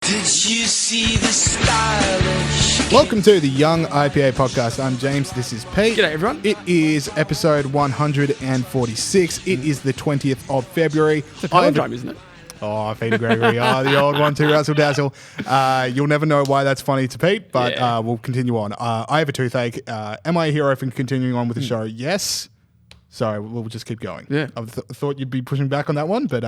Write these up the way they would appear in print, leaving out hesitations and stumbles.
Did you see the stylish? Welcome to the Young IPA podcast. I'm James. This is Pete. G'day, everyone. It is episode 146. It is the 20th of February. It's a palindrome, isn't it? Oh, Peter Gregory. The old one, too, Russell Dazzle. You'll never know why that's funny to Pete, but we'll continue on. I have a toothache. Am I a hero for continuing on with the show? Yes. So we'll just keep going. Yeah. I thought you'd be pushing back on that one, but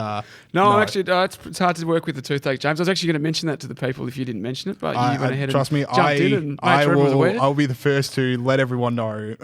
no. Actually, it's hard to work with the toothache, James. I was actually going to mention that to the people if you didn't mention it, but you went ahead trust and me, jumped in and made sure everyone was aware. I'll be the first to let everyone know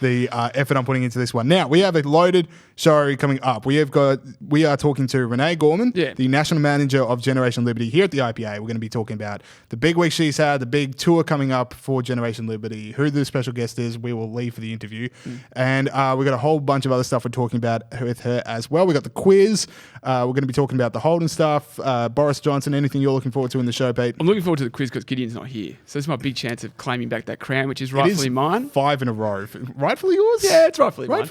the effort I'm putting into this one. Now, we have a loaded show coming up. We are talking to Renee Gorman, the National Manager of Generation Liberty here at the IPA. We're going to be talking about the big week she's had, the big tour coming up for Generation Liberty, who the special guest is. We will leave for the interview. And we've got a whole bunch of other stuff we're talking about with her as well. We got the quiz. We're going to be talking about the Holden stuff. Boris Johnson, anything you're looking forward to in the show, Pete? I'm looking forward to the quiz because Gideon's not here. So this is my big chance of claiming back that crown, which is rightfully mine. 5 in a row. Rightfully yours? Yeah, it's rightfully mine.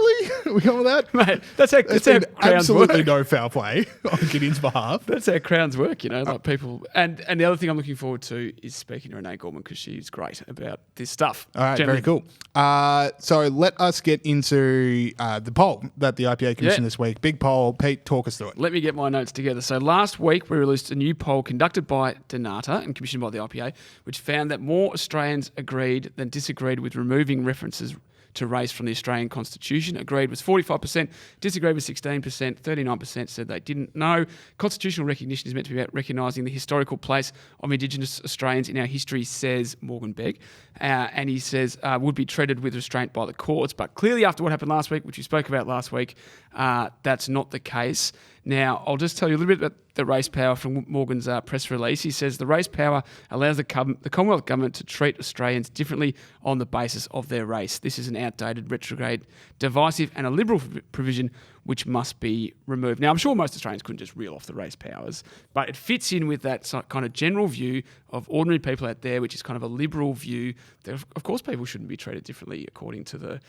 We go with that? Mate, that's how crowns absolutely work. No foul play on Gideon's behalf. That's how crowns work, like people. And the other thing I'm looking forward to is speaking to Renee Gorman because she's great about this stuff. All right, generally. very cool. So let us get into the poll that the IPA commissioned this week. Big poll. Pete, talk us through it. Let me get my notes together. So last week we released a new poll conducted by Dara and commissioned by the IPA, which found that more Australians agreed than disagreed with removing references to race from the Australian Constitution. Agreed was 45%, disagreed was 16%, 39% said they didn't know. Constitutional recognition is meant to be about recognising the historical place of Indigenous Australians in our history, says Morgan Begg. And he says would be treated with restraint by the courts. But clearly after what happened last week, which we spoke about last week, that's not the case. Now, I'll just tell you a little bit about the race power from Morgan's press release. He says the race power allows the Commonwealth Government to treat Australians differently on the basis of their race. This is an outdated, retrograde, divisive and a liberal provision which must be removed. Now, I'm sure most Australians couldn't just reel off the race powers, but it fits in with that kind of general view of ordinary people out there, which is kind of a liberal view that, of course, people shouldn't be treated differently according to the,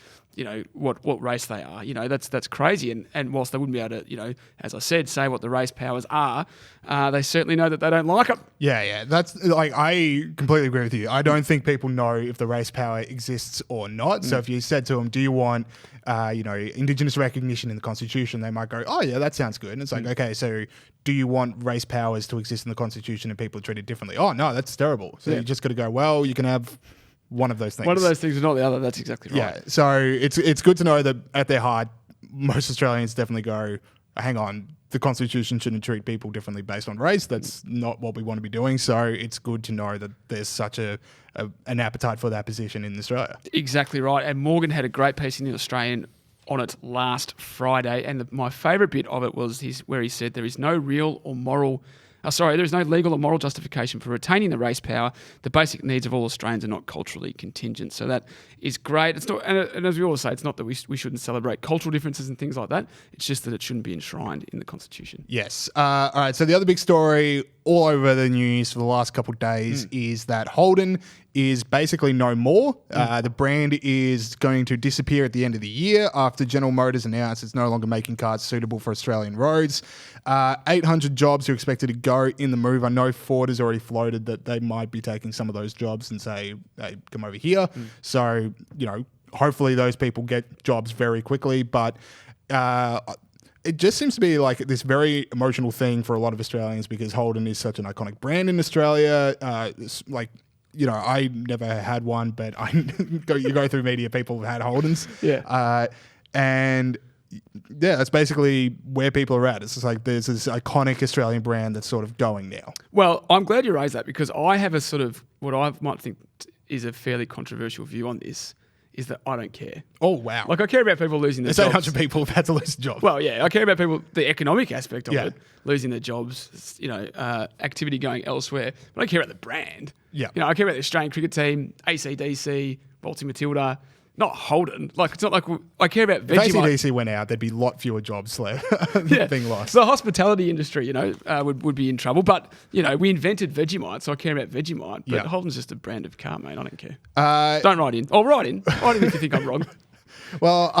what race they are. That's crazy. And whilst they wouldn't be able to, as I said, say what the race powers are, they certainly know that they don't like it. Yeah. That's I completely agree with you. I don't think people know if the race power exists or not. So if you said to them, do you want, Indigenous recognition in the Constitution, they might go, oh yeah, that sounds good. And it's like, okay, so do you want race powers to exist in the Constitution and people are treated differently? Oh no, that's terrible. So you just got to go, well, you can have one of those things. One of those things is not the other. That's exactly right. Yeah. So it's good to know that at their heart, most Australians definitely go, hang on, the Constitution shouldn't treat people differently based on race. That's not what we want to be doing. So it's good to know that there's such an appetite for that position in Australia. Exactly right. And Morgan had a great piece in the Australian on it last Friday. And my favourite bit of it was where he said there is no legal or moral justification for retaining the race power. The basic needs of all Australians are not culturally contingent. So that is great. It's not, and as we always say, it's not that we shouldn't celebrate cultural differences and things like that. It's just that it shouldn't be enshrined in the Constitution. Yes. All right. So the other big story all over the news for the last couple of days is that Holden is basically no more. The brand is going to disappear at the end of the year after General Motors announced it's no longer making cars suitable for Australian roads. 800 jobs are expected to go in the move. I know Ford has already floated that they might be taking some of those jobs and say, hey, come over here. So, hopefully those people get jobs very quickly. But it just seems to be like this very emotional thing for a lot of Australians because Holden is such an iconic brand in Australia. I never had one, but you go through media, people have had Holdens. Yeah. That's basically where people are at. It's just like there's this iconic Australian brand that's sort of going now. Well, I'm glad you raised that because I have a sort of what I might think is a fairly controversial view on this, is that I don't care. Oh, wow. Like, I care about people losing their jobs. jobs. 800 people have had to lose a job. Well, yeah, I care about people, the economic aspect of it, losing their jobs, activity going elsewhere. But I care about the brand. Yeah. I care about the Australian cricket team, AC/DC, Waltzing Matilda, not Holden. Like, it's not like I care about Vegemite. If AC/DC went out, there'd be a lot fewer jobs being lost. The hospitality industry, would be in trouble. But, we invented Vegemite, so I care about Vegemite. But Holden's just a brand of car, mate. I don't care. Don't write in. Or write in. Write in if you think I'm wrong. Well,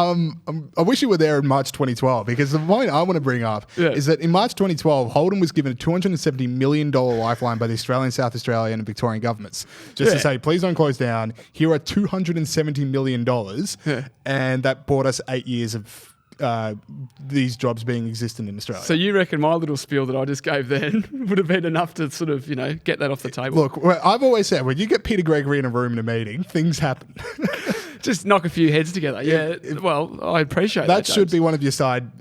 I wish you were there in March 2012 because the point I want to bring up is that in March 2012, Holden was given a $270 million lifeline by the Australian, South Australian and Victorian governments just to say, please don't close down. Here are $270 million. And that bought us 8 years of these jobs being existent in Australia. So you reckon my little spiel that I just gave then would have been enough to sort of, get that off the table? Look, I've always said when you get Peter Gregory in a room in a meeting, things happen. Just knock a few heads together. Yeah. Well, I appreciate that. That should be one of your side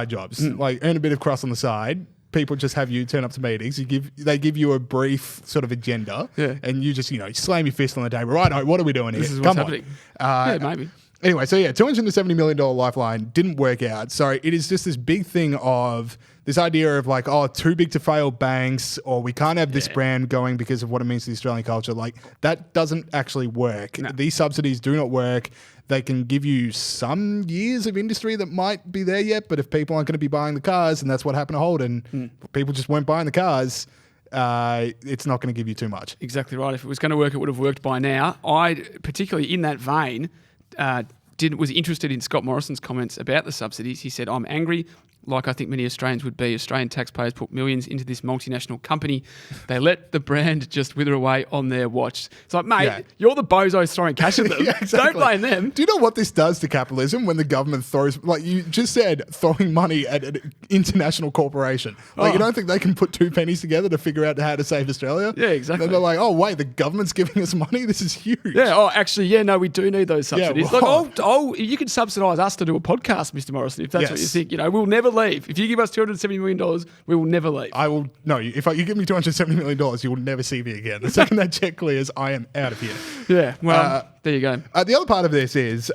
jobs. Like earn a bit of cross on the side. People just have you turn up to meetings. They give you a brief sort of agenda, and you just slam your fist on the table. Right, what are we doing here? This is what's happening. Maybe. Anyway, so $270 million lifeline didn't work out. So it is just this big thing of this idea of like, too big to fail banks, or we can't have this brand going because of what it means to the Australian culture. Like that doesn't actually work. No. These subsidies do not work. They can give you some years of industry that might be there yet, but if people aren't going to be buying the cars, and that's what happened to Holden, people just weren't buying the cars, it's not going to give you too much. Exactly right. If it was going to work, it would have worked by now. I, particularly in that vein, was interested in Scott Morrison's comments about the subsidies. He said, I'm angry, like I think many Australians would be. Australian taxpayers put millions into this multinational company. They let the brand just wither away on their watch. It's like, mate, you're the bozos throwing cash at them. Don't blame them. Do you know what this does to capitalism when the government throws, like you just said, throwing money at an international corporation? Like you don't think they can put two pennies together to figure out how to save Australia? Yeah, exactly. Then they're like, oh, wait, the government's giving us money? This is huge. Yeah, actually, no, we do need those subsidies. Look, you can subsidise us to do a podcast, Mr. Morrison, if that's what you think. We'll never leave. If you give us $270 million, we will never leave. I will. No, if you give me $270 million, you will never see me again. The second that check clears, I am out of here. Yeah, well, there you go. The other part of this is...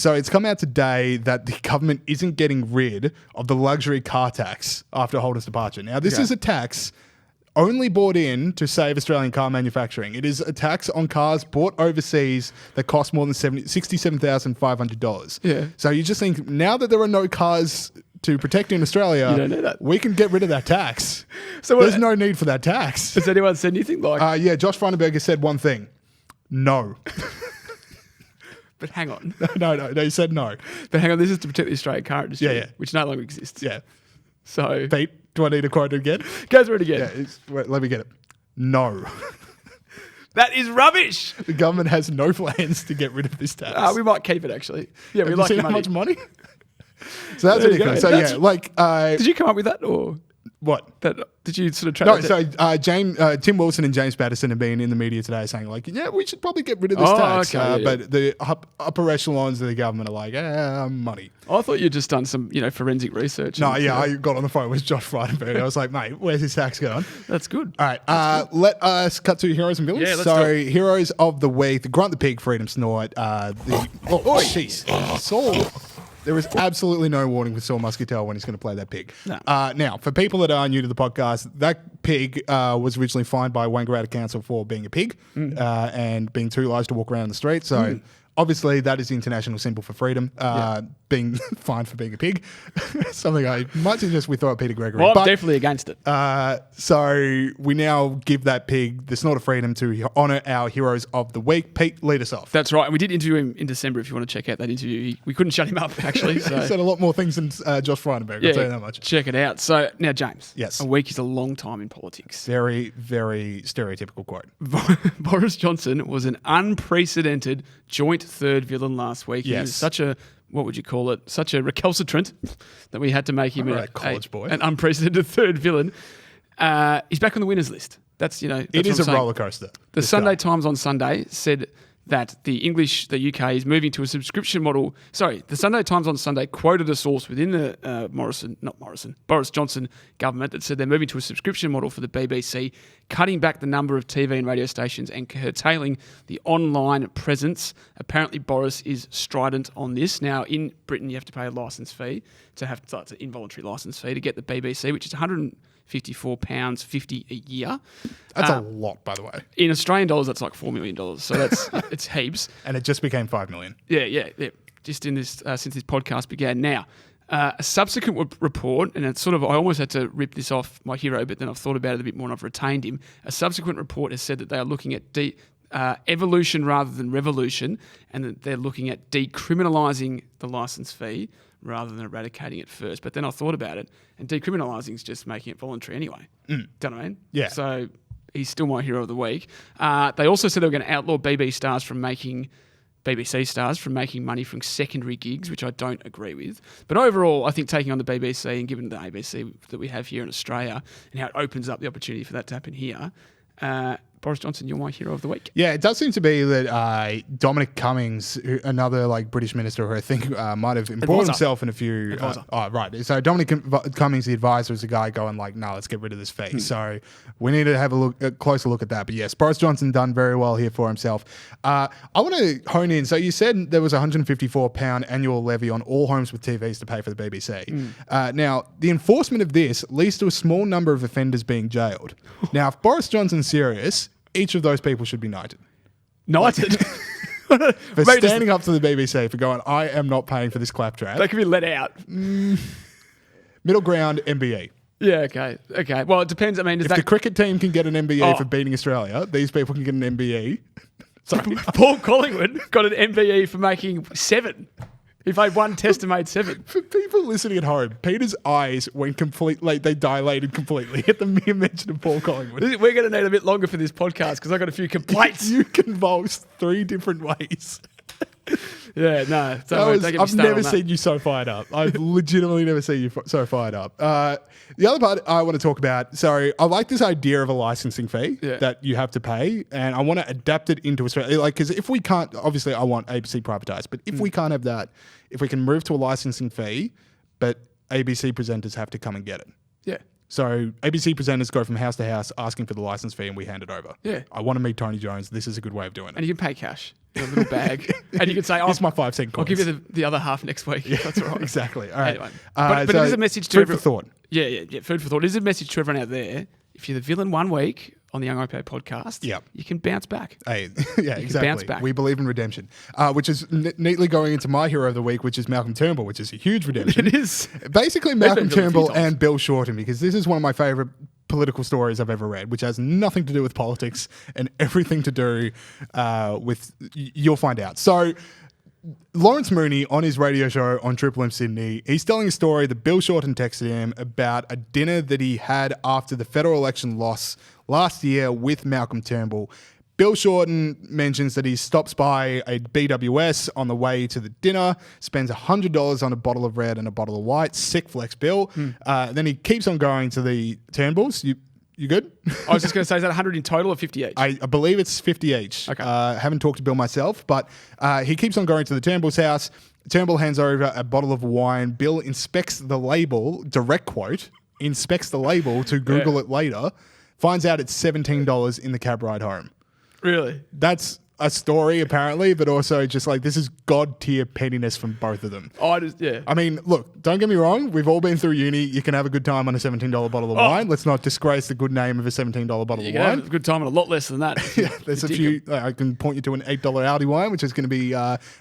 so it's come out today that the government isn't getting rid of the luxury car tax after Holden's departure. Now, this is a tax only brought in to save Australian car manufacturing. It is a tax on cars bought overseas that cost more than $67,500. Yeah. So you just think, now that there are no cars to protect in Australia, you don't know that. We can get rid of that tax. So there's no need for that tax. Has anyone said anything like... Josh Frydenberg has said one thing. No. But hang on. No, he said no. But hang on, this is to protect the Australian car industry, which no longer exists. Yeah. So... Pete, do I need to quote it again? Go through it again. Yeah, wait, let me get it. No. That is rubbish. The government has no plans to get rid of this tax. We might keep it, actually. Yeah, we like it. How much money? So that's ridiculous. So did you come up with that, or what? Did you sort of track Tim Wilson and James Patterson have been in the media today saying like, we should probably get rid of this tax. Okay, but the upper echelons of the government are like, money. I thought you'd just done some, forensic research. No, I got on the phone with Josh Frydenberg. I was like, mate, where's this tax going? That's good. All right, let us cut to heroes and villains. Yeah, let's do it. Heroes of the week: the Grunt the Pig, Freedom Snort. Jeez, Saul. There is absolutely no warning with Saul Muscatel when he's going to play that pig. No. Now, for people that are new to the podcast, that pig was originally fined by Wangaratta Council for being a pig and being too large to walk around the street. So obviously that is the international symbol for freedom, being fined for being a pig. Something I might suggest we throw at Peter Gregory. Well, I'm definitely against it. So we now give that pig the snort of freedom to honour our heroes of the week. Pete, lead us off. That's right. And we did interview him in December if you want to check out that interview. We couldn't shut him up, actually. So. He said a lot more things than Josh Frydenberg, I'll tell you that much. Check it out. So now, James. Yes. A week is a long time in politics. Very, very stereotypical quote. Boris Johnson was an unprecedented joint third villain last week. Yes. He was such a, what would you call it, such a recalcitrant that we had to make him an unprecedented third villain. He's back on the winners list. That's it is a roller coaster. The Sunday Times on Sunday said that the UK is moving to a subscription model. Sorry, the Sunday Times on Sunday quoted a source within the Boris Johnson government that said they're moving to a subscription model for the BBC, cutting back the number of TV and radio stations and curtailing the online presence. Apparently, Boris is strident on this. Now, in Britain, you have to pay a licence fee it's an involuntary licence fee to get the BBC, which is £154.50 a year. That's a lot, by the way. In Australian dollars, that's like $4 million. So that's it's heaps. And it just became $5 million. Yeah. Just in this since this podcast began. Now, a subsequent report, and it's sort of, I almost had to rip this off my hero, but then I've thought about it a bit more and I've retained him. A subsequent report has said that they are looking at evolution rather than revolution, and that they're looking at decriminalising the licence fee rather than eradicating it first. But then I thought about it, and decriminalising is just making it voluntary anyway. Do you know what I mean? Yeah. So he's still my hero of the week. They also said they were going to outlaw BBC stars from making money from secondary gigs, which I don't agree with. But overall, I think taking on the BBC and given the ABC that we have here in Australia and how it opens up the opportunity for that to happen here, Boris Johnson, you're my hero of the week. Yeah, it does seem to be that Dominic Cummings, another British minister who I think might have embroiled himself in a few... right. So Dominic Cummings, the advisor, is the guy going no, let's get rid of this fee. So we need to have a closer look at that. But yes, Boris Johnson done very well here for himself. I want to hone in. So you said there was a £154 annual levy on all homes with TVs to pay for the BBC. Now, the enforcement of this leads to a small number of offenders being jailed. Now, if Boris Johnson's serious... each of those people should be knighted. Knighted? For standing up to the BBC, for going, I am not paying for this claptrap. They can be let out. Middle ground, MBE. Yeah, okay. Well, it depends. I mean, if the cricket team can get an MBE for beating Australia, these people can get an MBE. Sorry. Paul Collingwood got an MBE for making 7. He played one test and made 7. For people listening at home, Peter's eyes went they dilated completely at the mere mention of Paul Collingwood. We're going to need a bit longer for this podcast because I got a few complaints. You convulsed 3 different ways. Yeah, no. I've never seen you so fired up. I've legitimately never seen you so fired up. The other part I want to talk about, I like this idea of a licensing fee that you have to pay, and I want to adapt it into Australia. Because if we can't, obviously I want ABC privatised, but if we can't have that, if we can move to a licensing fee, but ABC presenters have to come and get it. Yeah. So ABC presenters go from house to house asking for the license fee and we hand it over. Yeah. I want to meet Tony Jones. This is a good way of doing it. And you can pay cash in a little bag. And you can say, "This is my 5 cent coins. I'll give you the other half next week." Yeah, that's all right. Exactly. All right. Anyway. But it is a message to everyone. Food for thought. Yeah. Food for thought. It is a message to everyone out there. If you're the villain one week on the Young IPA podcast, you can bounce back. Hey, yeah, exactly. Bounce back. We believe in redemption, which is neatly going into my hero of the week, which is Malcolm Turnbull, which is a huge redemption. It is. Basically, Malcolm Turnbull and Bill Shorten, because this is one of my favourite political stories I've ever read, which has nothing to do with politics and everything to do with, you'll find out. So, Lawrence Mooney on his radio show on Triple M Sydney, he's telling a story that Bill Shorten texted him about a dinner that he had after the federal election loss last year with Malcolm Turnbull. Bill Shorten mentions that he stops by a BWS on the way to the dinner, spends $100 on a bottle of red and a bottle of white, sick flex Bill. Then he keeps on going to the Turnbulls. You good? I was just going to say, is that 100 in total or 50 each? I believe it's 50 each. Okay. Haven't talked to Bill myself, but he keeps on going to the Turnbull's house. Turnbull hands over a bottle of wine. Bill inspects the label, direct quote, inspects the label to Google it later, finds out it's $17 in the cab ride home. Really? That's a story, apparently, but also just this is God tier pettiness from both of them. I mean, look, don't get me wrong. We've all been through uni. You can have a good time on a $17 bottle of wine. Let's not disgrace the good name of a $17 bottle of wine. You can have a good time on a lot less than that. There's a few. I can point you to an $8 Audi wine, which is going to be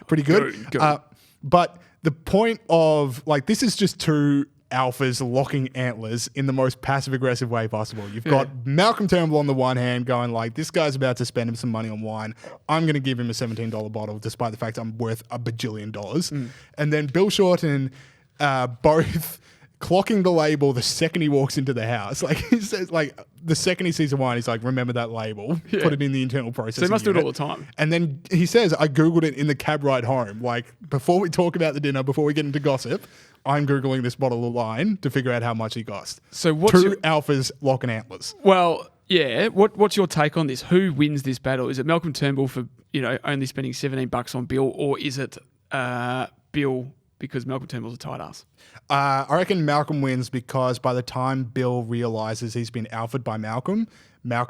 pretty good. Good. But the point of, this is just two alphas locking antlers in the most passive-aggressive way possible. You've got Malcolm Turnbull on the one hand going this guy's about to spend him some money on wine. I'm going to give him a $17 bottle despite the fact I'm worth $1 bajillion. And then Bill Shorten both clocking the label the second he walks into the house. He says, the second he sees a wine, he's remember that label, put it in the internal processing So he must do it unit. all the time. And then he says, I Googled it in the cab ride home. Before we talk about the dinner, before we get into gossip, I'm Googling this bottle of wine to figure out how much he cost. So what's Two alphas locking antlers. Well, yeah. What's your take on this? Who wins this battle? Is it Malcolm Turnbull for only spending $17 on Bill, or is it Bill because Malcolm Turnbull's a tight ass? I reckon Malcolm wins because by the time Bill realises he's been alphaed by Malcolm's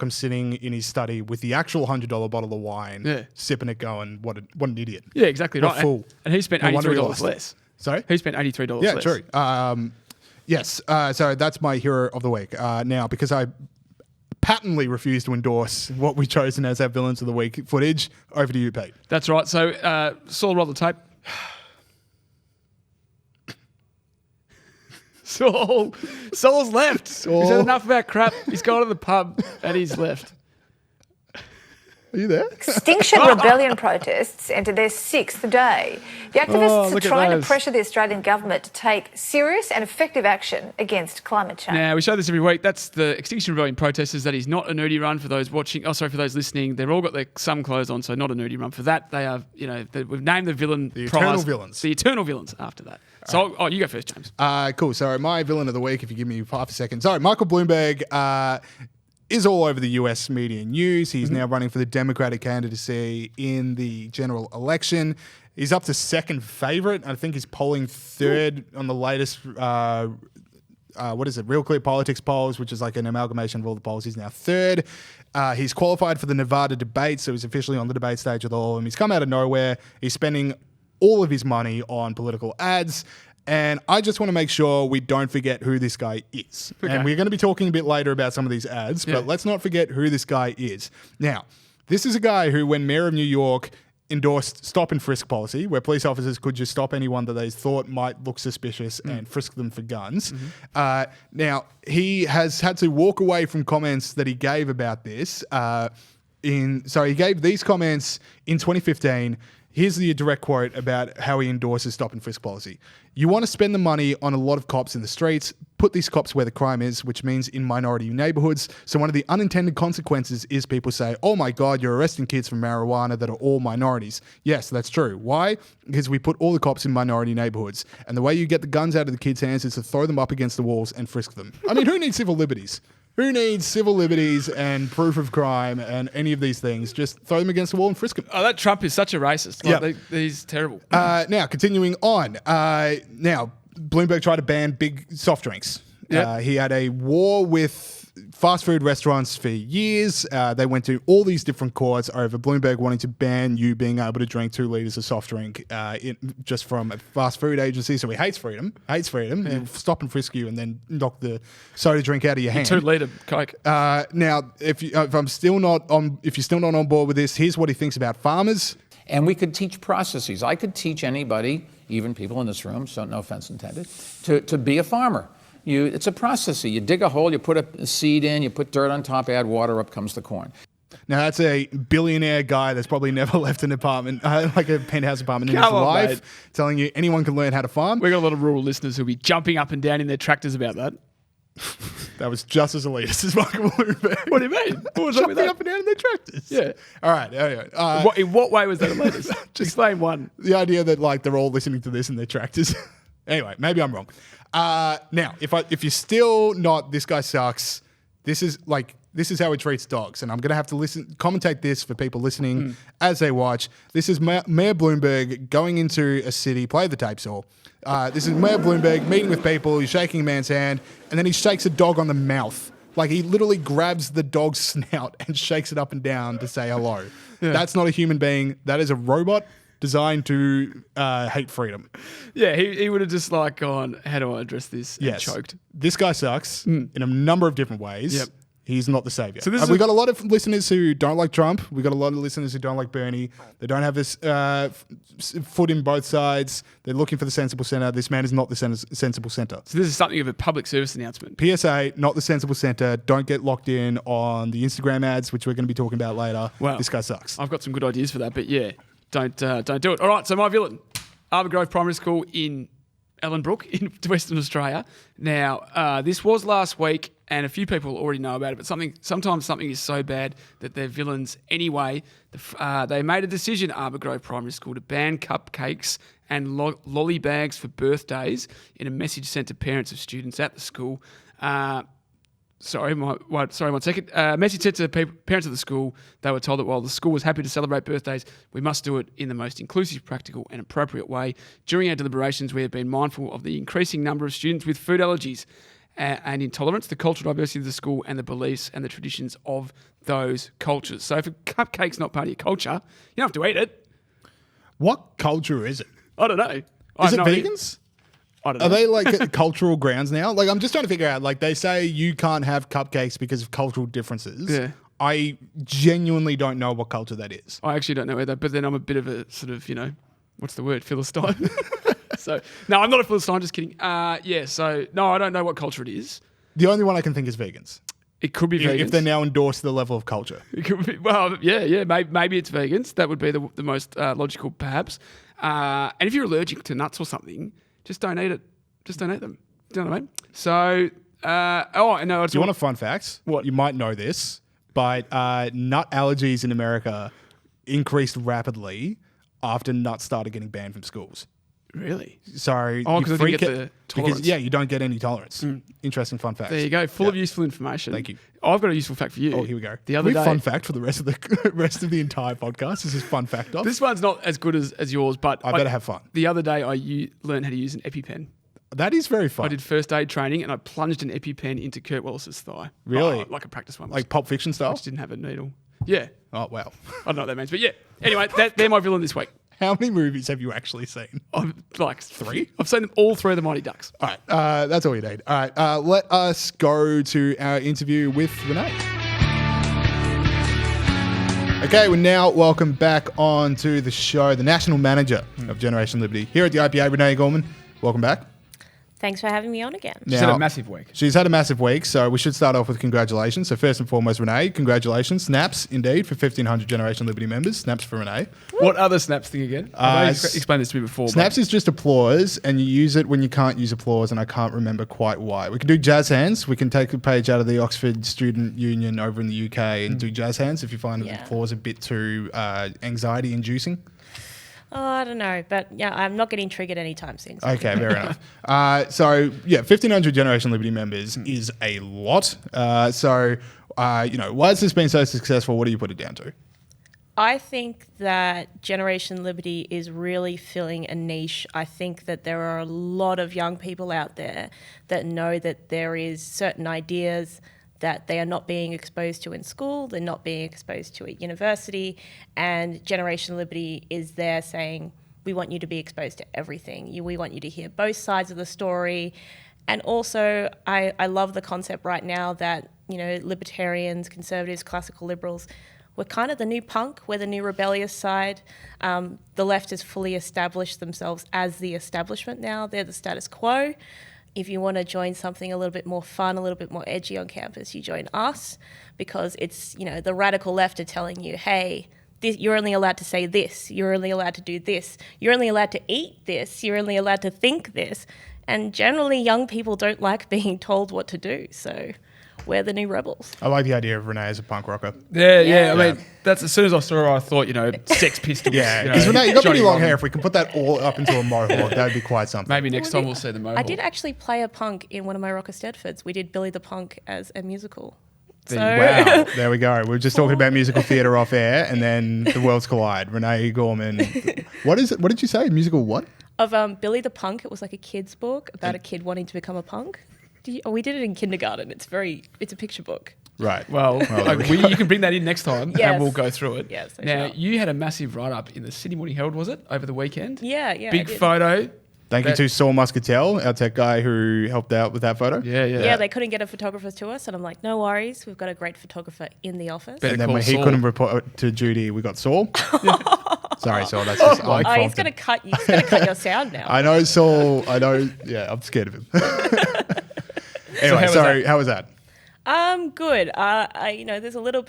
sitting in his study with the actual $100 bottle of wine, sipping it, going, "What an idiot!" Yeah, exactly what right. Fool. And he spent $83 less. Sorry? He spent $83 less. Yeah, true. Yes, so that's my hero of the week. Now, because I patently refuse to endorse what we've chosen as our villains of the week footage, over to you, Pete. That's right. So, Saul, roll the tape. Saul's left. He's had enough of our crap. He's gone to the pub and he's left. Are you there? Extinction Rebellion protests entered their 6th day. The activists are trying to pressure the Australian government to take serious and effective action against climate change. Now, we show this every week. That's the Extinction Rebellion protesters. That is not a nudie run for those watching. For those listening. They've all got their some clothes on, so not a nudie run. For that, they are, we've named the villain The prize. Eternal Villains. The Eternal Villains after that. So, you go first, James. Cool. So my villain of the week, if you give me half a second. Sorry, Michael Bloomberg is all over the US media news. He's now running for the Democratic candidacy in the general election. He's up to second favourite. I think he's polling third on the latest, Real Clear Politics polls, which is like an amalgamation of all the polls. He's now third. He's qualified for the Nevada debate, so he's officially on the debate stage with all of them. He's come out of nowhere. He's spending all of his money on political ads. And I just want to make sure we don't forget who this guy is. Okay. And we're going to be talking a bit later about some of these ads, but let's not forget who this guy is. Now, this is a guy who, when Mayor of New York, endorsed stop and frisk policy, where police officers could just stop anyone that they thought might look suspicious and frisk them for guns. Now, he has had to walk away from comments that he gave about this. He gave these comments in 2015. Here's the direct quote about how he endorses stop and frisk policy. You want to spend the money on a lot of cops in the streets, put these cops where the crime is, which means in minority neighborhoods. So one of the unintended consequences is people say, oh my God, you're arresting kids for marijuana that are all minorities. Yes, that's true. Why? Because we put all the cops in minority neighborhoods. And the way you get the guns out of the kids' hands is to throw them up against the walls and frisk them. I mean, who needs civil liberties? Who needs civil liberties and proof of crime and any of these things? Just throw them against the wall and frisk them. Oh, that Trump is such a racist. He's terrible. Now, continuing on. Now, Bloomberg tried to ban big soft drinks. Yep. He had a war with fast food restaurants for years. They went to all these different courts over Bloomberg wanting to ban you being able to drink 2 litres of soft drink just from a fast food agency. So he hates freedom. Yeah. He'll stop and frisk you and then knock the soda drink out of your hand. 2 litre Coke. Now, if you're still not on board with this, here's what he thinks about farmers. And we could teach processes. I could teach anybody, even people in this room, so no offense intended, to be a farmer. It's a process. You dig a hole, you put a seed in, you put dirt on top, add water, up comes the corn. Now, that's a billionaire guy that's probably never left an apartment, like a penthouse apartment in his life, mate. Telling you anyone can learn how to farm. We've got a lot of rural listeners who'll be jumping up and down in their tractors about that. That was just as elitist as Michael Bloomberg. What do you mean? What was jumping up and down in their tractors? Yeah. All right. In what way was that elitist? Just explain one. The idea that they're all listening to this in their tractors. Anyway, maybe I'm wrong. Now, if you're still not, this guy sucks. This is how he treats dogs, and I'm gonna have to commentate this for people listening as they watch. This is Mayor Bloomberg going into a city. Play the tapes all. This is Mayor Bloomberg meeting with people. He's shaking a man's hand, and then he shakes a dog on the mouth. Like, he literally grabs the dog's snout and shakes it up and down to say hello. Yeah. That's not a human being. That is a robot designed to hate freedom. Yeah, he would have just gone, how do I address this? And choked. This guy sucks in a number of different ways. Yep. He's not the savior. So we got a lot of listeners who don't like Trump. We got a lot of listeners who don't like Bernie. They don't have this foot in both sides. They're looking for the sensible centre. This man is not the sensible centre. So this is something of a public service announcement. PSA, not the sensible centre. Don't get locked in on the Instagram ads, which we're going to be talking about later. Well, this guy sucks. I've got some good ideas for that, but yeah, don't do it. All right, so my villain, Arbor Grove Primary School in Ellenbrook in Western Australia. Now, this was last week, and a few people already know about it, but sometimes something is so bad that they're villains anyway. They made a decision, Arbor Grove Primary School, to ban cupcakes and lolly bags for birthdays in a message sent to parents of students at the school. Sorry, one second. Message sent to parents of the school. They were told that while the school was happy to celebrate birthdays, we must do it in the most inclusive, practical and appropriate way. During our deliberations, we have been mindful of the increasing number of students with food allergies and intolerance, the cultural diversity of the school and the beliefs and the traditions of those cultures. So if a cupcake's not part of your culture, you don't have to eat it. What culture is it? I don't know. Is it vegans? I don't know. Are they like cultural grounds now? Like, I'm just trying to figure out, like, they say you can't have cupcakes because of cultural differences. Yeah. I genuinely don't know what culture that is. I actually don't know either, but then I'm a bit of a sort of, what's the word? Philistine. So, no, I'm not a Philistine, just kidding. So, no, I don't know what culture it is. The only one I can think is vegans. It could be vegans. If they're now endorsed to the level of culture. It could be, well, yeah. Maybe it's vegans. That would be the most logical, perhaps. And if you're allergic to nuts or something, just don't eat it. Just don't eat them. Do you know what I mean? So, no. Do you want a fun fact? What? You might know this, but nut allergies in America increased rapidly after nuts started getting banned from schools. Really? So because I didn't get the tolerance. Because, you don't get any tolerance. Interesting fun fact. There you go. Full of useful information. Thank you. I've got a useful fact for you. Oh, here we go. The other day, fun fact for the rest of the entire podcast. This is fun fact off. This one's not as good as yours, but I better have fun. The other day, I learned how to use an EpiPen. That is very fun. I did first aid training and I plunged an EpiPen into Kurt Wallace's thigh. Really? Like a practice one. Like Pulp Fiction style? Which didn't have a needle. Yeah. Oh, wow. I don't know what that means, but yeah. Anyway, they're my villain this week. How many movies have you actually seen? Like 3. I've seen them all 3 of the Mighty Ducks. All right. That's all you need. All right. Let us go to our interview with Renee. Okay, we're now welcome back on to the show, the national manager of Generation Liberty here at the IPA, Renee Gorman. Welcome back. Thanks for having me on again. She's had a massive week. She's had a massive week, so we should start off with congratulations. So first and foremost, Renee, congratulations. Snaps, indeed, for 1,500 Generation Liberty members. Snaps for Renee. What other snaps thing again? Explain this to me before. Snaps is just applause, and you use it when you can't use applause, and I can't remember quite why. We can do jazz hands. We can take a page out of the Oxford Student Union over in the UK and do jazz hands if you find applause a bit too anxiety-inducing. Oh, I don't know, but yeah, I'm not getting triggered anytime soon. So. Okay, fair enough. 1,500 Generation Liberty members is a lot. Why has this been so successful? What do you put it down to? I think that Generation Liberty is really filling a niche. I think that there are a lot of young people out there that know that there is certain ideas that they are not being exposed to in school, they're not being exposed to at university, and Generation Liberty is there saying, we want you to be exposed to everything. We want you to hear both sides of the story. And also, I love the concept right now that, libertarians, conservatives, classical liberals, we're kind of the new punk, we're the new rebellious side. The left has fully established themselves as the establishment now, they're the status quo. If you want to join something a little bit more fun, a little bit more edgy on campus, you join us, because it's, the radical left are telling you, hey, you're only allowed to say this, you're only allowed to do this, you're only allowed to eat this, you're only allowed to think this. And generally young people don't like being told what to do, so we're the new rebels. I like the idea of Renee as a punk rocker. Yeah. I mean, that's as soon as I saw her, I thought, Sex Pistols. Because Renee, you've got pretty long hair. If we can put that all up into a mohawk, that would be quite something. Maybe next time we'll see the mohawk. I did actually play a punk in one of my Rocker Stedfords. We did Billy the Punk as a musical. Wow, there we go. We were just talking about musical theatre off air, and then the worlds collide. Renee Gorman. What is it? What did you say? Musical what? Of Billy the Punk. It was like a kid's book about a kid wanting to become a punk. We did it in kindergarten. It's a picture book. Right. Well, you can bring that in next time and we'll go through it. Yes. Now, you had a massive write-up in the Sydney Morning Herald, was it, over the weekend? Yeah. Big photo. Thank you to Saul Muscatel, our tech guy who helped out with that photo. Yeah, they couldn't get a photographer to us, and I'm like, no worries, we've got a great photographer in the office. Better and then when he Saul. couldn't report to Judy, we got Saul. Sorry, Saul. That's just He's going to cut your sound now. I know, Saul. I know. Yeah, I'm scared of him. Anyway, how was that? Good. There's a little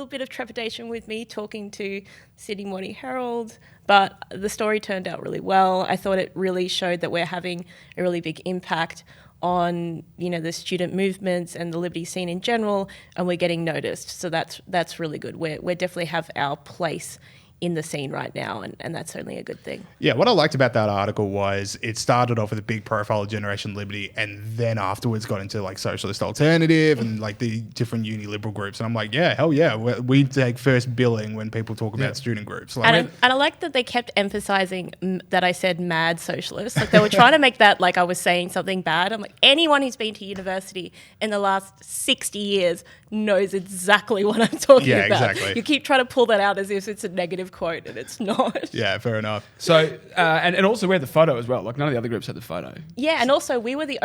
bit of trepidation with me talking to Sydney Morning Herald, but the story turned out really well. I thought it really showed that we're having a really big impact on the student movements and the liberty scene in general, and we're getting noticed. So that's really good. We definitely have our place in the scene right now, and that's certainly a good thing. Yeah, what I liked about that article was it started off with a big profile of Generation Liberty, and then afterwards got into like Socialist Alternative and like the different uni liberal groups. And I'm like, yeah, hell yeah, we take first billing when people talk about student groups. Like, and I like that they kept emphasizing that I said mad socialist. Like they were trying to make that like I was saying something bad. I'm like, anyone who's been to university in the last 60 years knows exactly what I'm talking about. Exactly. You keep trying to pull that out as if it's a negative quote, and it's not. Yeah, fair enough. So, and also we had the photo as well. Like none of the other groups had the photo. Yeah, and also we were the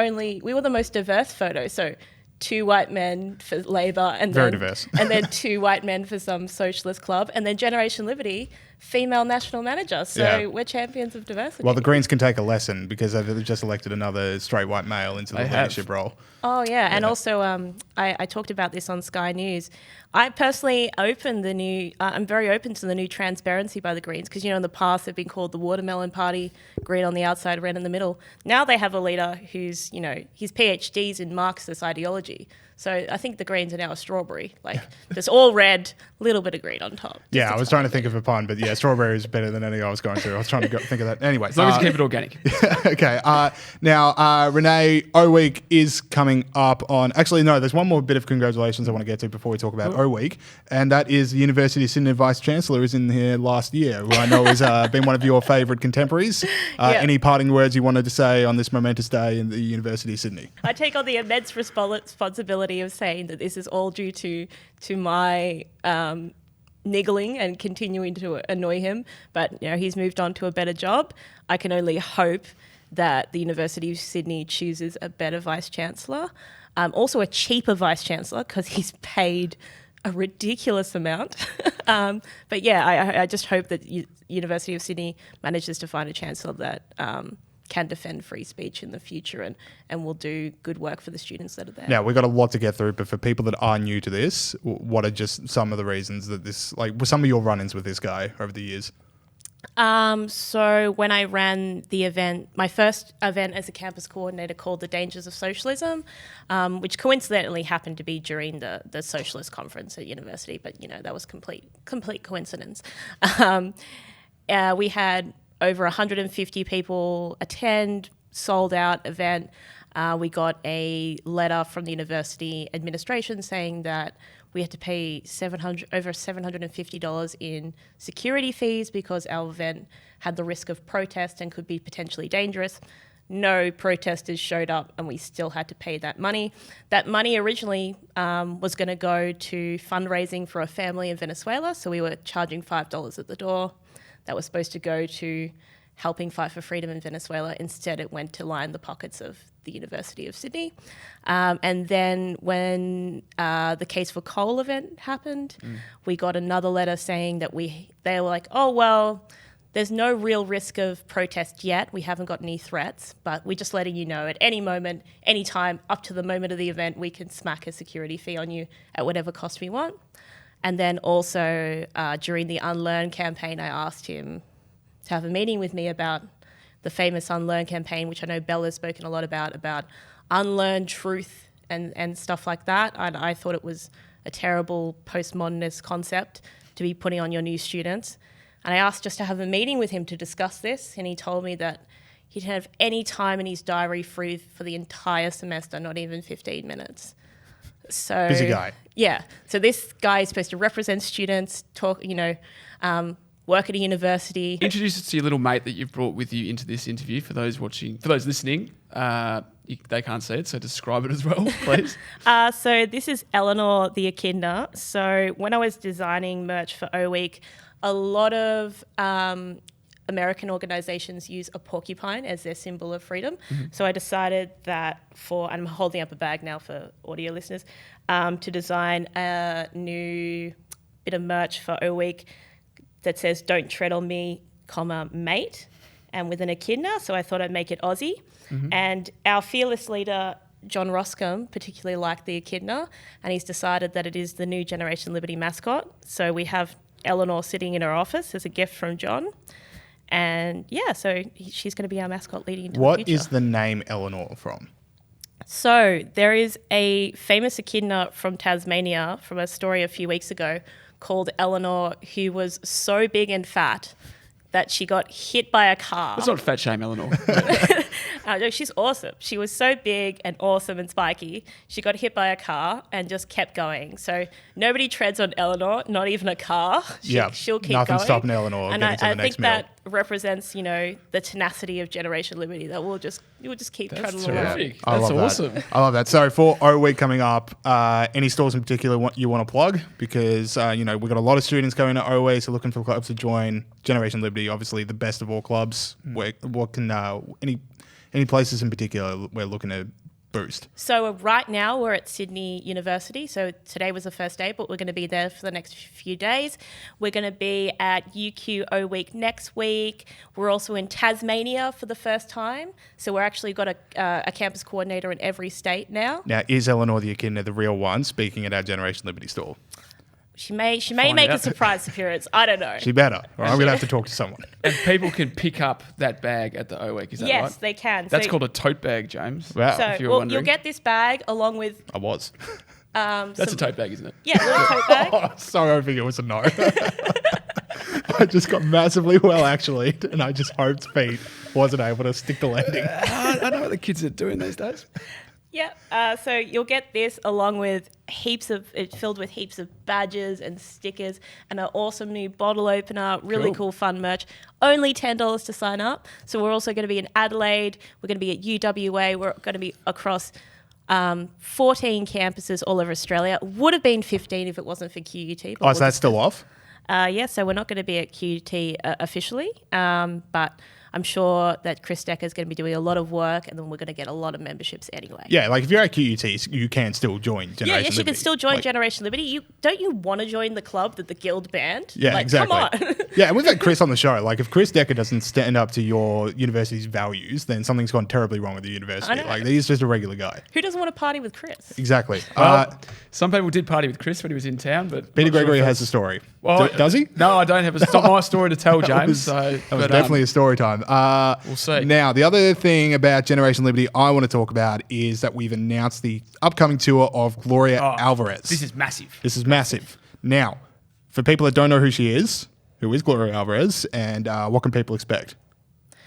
most diverse photo. So 2 white men for Labor, and Very then diverse. and then 2 white men for some socialist club, and then Generation Liberty female national manager. So we're champions of diversity. Well, the Greens can take a lesson because they've just elected another straight white male into the leadership role. Oh, yeah. And also, I talked about this on Sky News. I personally I'm very open to the new transparency by the Greens because, in the past they've been called the watermelon party, green on the outside, red in the middle. Now they have a leader who's, his PhD's in Marxist ideology. So I think the Greens are now a strawberry, just all red, little bit of green on top. Yeah, I was trying to think of a pun, but strawberry is better than anything I was going to. I was trying to think of that. Anyway. As long as you keep it organic. Okay. Now, Renee, O Week is coming up on... Actually, no, there's one more bit of congratulations I want to get to before we talk about O Week, and that is the University of Sydney Vice-Chancellor who's in here last year, who I know has been one of your favourite contemporaries. Any parting words you wanted to say on this momentous day in the University of Sydney? I take on the immense responsibility of saying that this is all due to my niggling and continuing to annoy him, but he's moved on to a better job. I can only hope that the University of Sydney chooses a better Vice-Chancellor, also a cheaper Vice-Chancellor because he's paid a ridiculous amount. But yeah, I just hope that University of Sydney manages to find a Chancellor that can defend free speech in the future and will do good work for the students that are there. Now, we've got a lot to get through, but for people that are new to this, what are just some of the reasons that some of your run-ins with this guy over the years? So when I ran the event, my first event as a campus coordinator called The Dangers of Socialism, which coincidentally happened to be during the socialist conference at university, but that was complete coincidence. We had over 150 people attend, sold out event. We got a letter from the university administration saying that we had to pay over $750 in security fees because our event had the risk of protest and could be potentially dangerous. No protesters showed up and we still had to pay that money. That money originally was going to go to fundraising for a family in Venezuela, so we were charging $5 at the door. That was supposed to go to helping fight for freedom in Venezuela. Instead, it went to line the pockets of the University of Sydney. And then when the Case for Coal event happened, we got another letter saying that they were like, oh, well, there's no real risk of protest yet. We haven't got any threats, but we're just letting you know at any moment, any time, up to the moment of the event, we can smack a security fee on you at whatever cost we want. And then also during the Unlearn campaign, I asked him to have a meeting with me about the famous Unlearn campaign, which I know Bella's spoken a lot about unlearn truth and stuff like that. And I thought it was a terrible postmodernist concept to be putting on your new students. And I asked just to have a meeting with him to discuss this, and he told me that he'd have any time in his diary free for the entire semester, not even 15 minutes. So busy guy. Yeah. So this guy is supposed to represent students, talk, work at a university. Introduce us to your little mate that you've brought with you into this interview. For those listening, they can't see it, so describe it as well, please. So this is Eleanor the Echidna. So when I was designing merch for O Week, a lot of American organizations use a porcupine as their symbol of freedom. Mm-hmm. So I decided that I'm holding up a bag now for audio listeners, to design a new bit of merch for O Week that says, "Don't tread on me, mate," and with an echidna. So I thought I'd make it Aussie. Mm-hmm. And our fearless leader, John Roscombe, particularly liked the echidna, and he's decided that it is the new Generation Liberty mascot. So we have Eleanor sitting in her office as a gift from John. And yeah, so she's going to be our mascot leading into the future. What is the name Eleanor from? So there is a famous echidna from Tasmania from a story a few weeks ago called Eleanor, who was so big and fat that she got hit by a car. That's not fat shame, Eleanor. No, she's awesome. She was so big and awesome and spiky. She got hit by a car and just kept going. So nobody treads on Eleanor, not even a car. She'll keep nothing going. stopping Eleanor. And I think that represents, the tenacity of Generation Liberty. That we'll just keep trotting along. Terrific. That's awesome. I love that. So for O Week coming up, any stores in particular you want to plug? Because we've got a lot of students going to O Week, so looking for clubs to join. Generation Liberty, obviously the best of all clubs. What can any places in particular we're looking to boost? So right now we're at Sydney University. So today was the first day, but we're going to be there for the next few days. We're going to be at UQO Week next week. We're also in Tasmania for the first time. So we're actually got a campus coordinator in every state now. Now, is Eleanor the Echidna the real one speaking at our Generation Liberty store? She may make a surprise appearance. I don't know. She better. Or I'm going to have to talk to someone. And people can pick up that bag at the O Week, is that right? Yes, they can. That's called a tote bag, James. Wow. So you'll get this bag along with... I was. That's a tote bag, isn't it? Yeah, a little tote bag. Oh, sorry, I think it was a no. I just got massively well, actually, and I just hoped Pete wasn't able to stick the landing. I know what the kids are doing these days. Yeah, so you'll get this along with filled with heaps of badges and stickers and an awesome new bottle opener, really cool fun merch. Only $10 to sign up. So we're also going to be in Adelaide. We're going to be at UWA. We're going to be across 14 campuses all over Australia. Would have been 15 if it wasn't for QUT. Oh, so that's still off? Yeah, so we're not going to be at QUT officially, but I'm sure that Chris Decker is going to be doing a lot of work, and then we're going to get a lot of memberships anyway. Yeah, like if you're at QUT, you can still join Generation Liberty. Yes, you can still join Generation Liberty. Don't you want to join the club that the guild banned? Yeah, exactly. Come on. Yeah, and we've had Chris on the show. Like, if Chris Decker doesn't stand up to your university's values, then something's gone terribly wrong with the university. Like, he's just a regular guy. Who doesn't want to party with Chris? Exactly. Some people did party with Chris when he was in town, but Peter Gregory has a story. Well, does he? No, I don't have. It's not my story to tell, James. That was definitely a story time. We'll see. Now, the other thing about Generation Liberty I want to talk about is that we've announced the upcoming tour of Gloria Alvarez. This is massive. This is massive. Now, for people that don't know who she is, who is Gloria Alvarez, and what can people expect?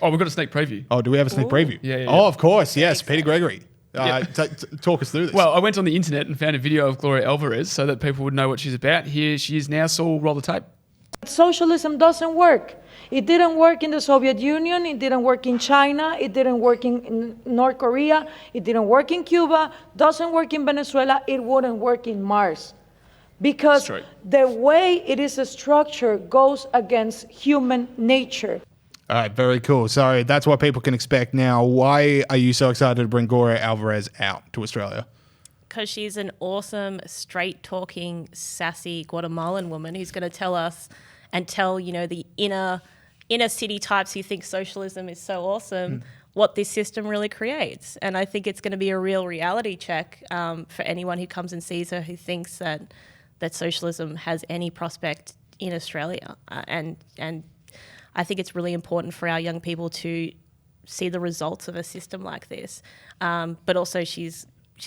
Oh, we've got a sneak preview. Oh, do we have a sneak preview? Yeah. Oh, of course. Yes, Peter Gregory. Talk us through this. Well, I went on the internet and found a video of Gloria Alvarez so that people would know what she's about. Here she is now, so we'll roll the tape. Socialism doesn't work. It didn't work in the Soviet Union. It didn't work in China. It didn't work in North Korea. It didn't work in Cuba. Doesn't work in Venezuela. It wouldn't work in Mars. Because the way it is structured goes against human nature. All right, very cool. So that's what people can expect now. Why are you so excited to bring Gloria Alvarez out to Australia? Because she's an awesome, straight-talking, sassy Guatemalan woman who's going to tell us and tell, the inner city types who think socialism is so awesome what this system really creates. And I think it's going to be a real reality check for anyone who comes and sees her who thinks that socialism has any prospect in Australia. And I think it's really important for our young people to see the results of a system like this. But also she's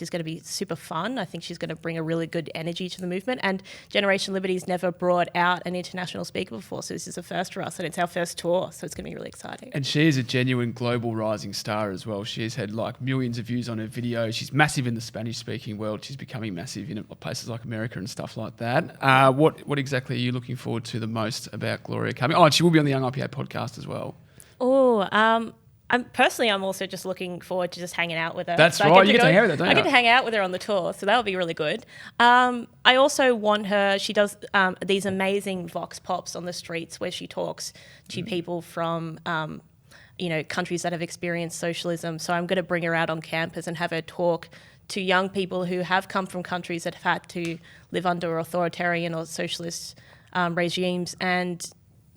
going to be super fun. I think she's going to bring a really good energy to the movement. And Generation Liberty's never brought out an international speaker before, so this is a first for us, and it's our first tour, so it's going to be really exciting. And she is a genuine global rising star as well. She has had millions of views on her videos. She's massive in the Spanish-speaking world. She's becoming massive in places like America and stuff like that. What exactly are you looking forward to the most about Gloria coming? Oh, and she will be on the Young IPA podcast as well. I'm also just looking forward to just hanging out with her. That's right. You get to hang out with her, don't you? I get to hang out with her on the tour, so that'll be really good. I also want her. She does these amazing vox pops on the streets where she talks to people from, countries that have experienced socialism. So I'm going to bring her out on campus and have her talk to young people who have come from countries that have had to live under authoritarian or socialist regimes and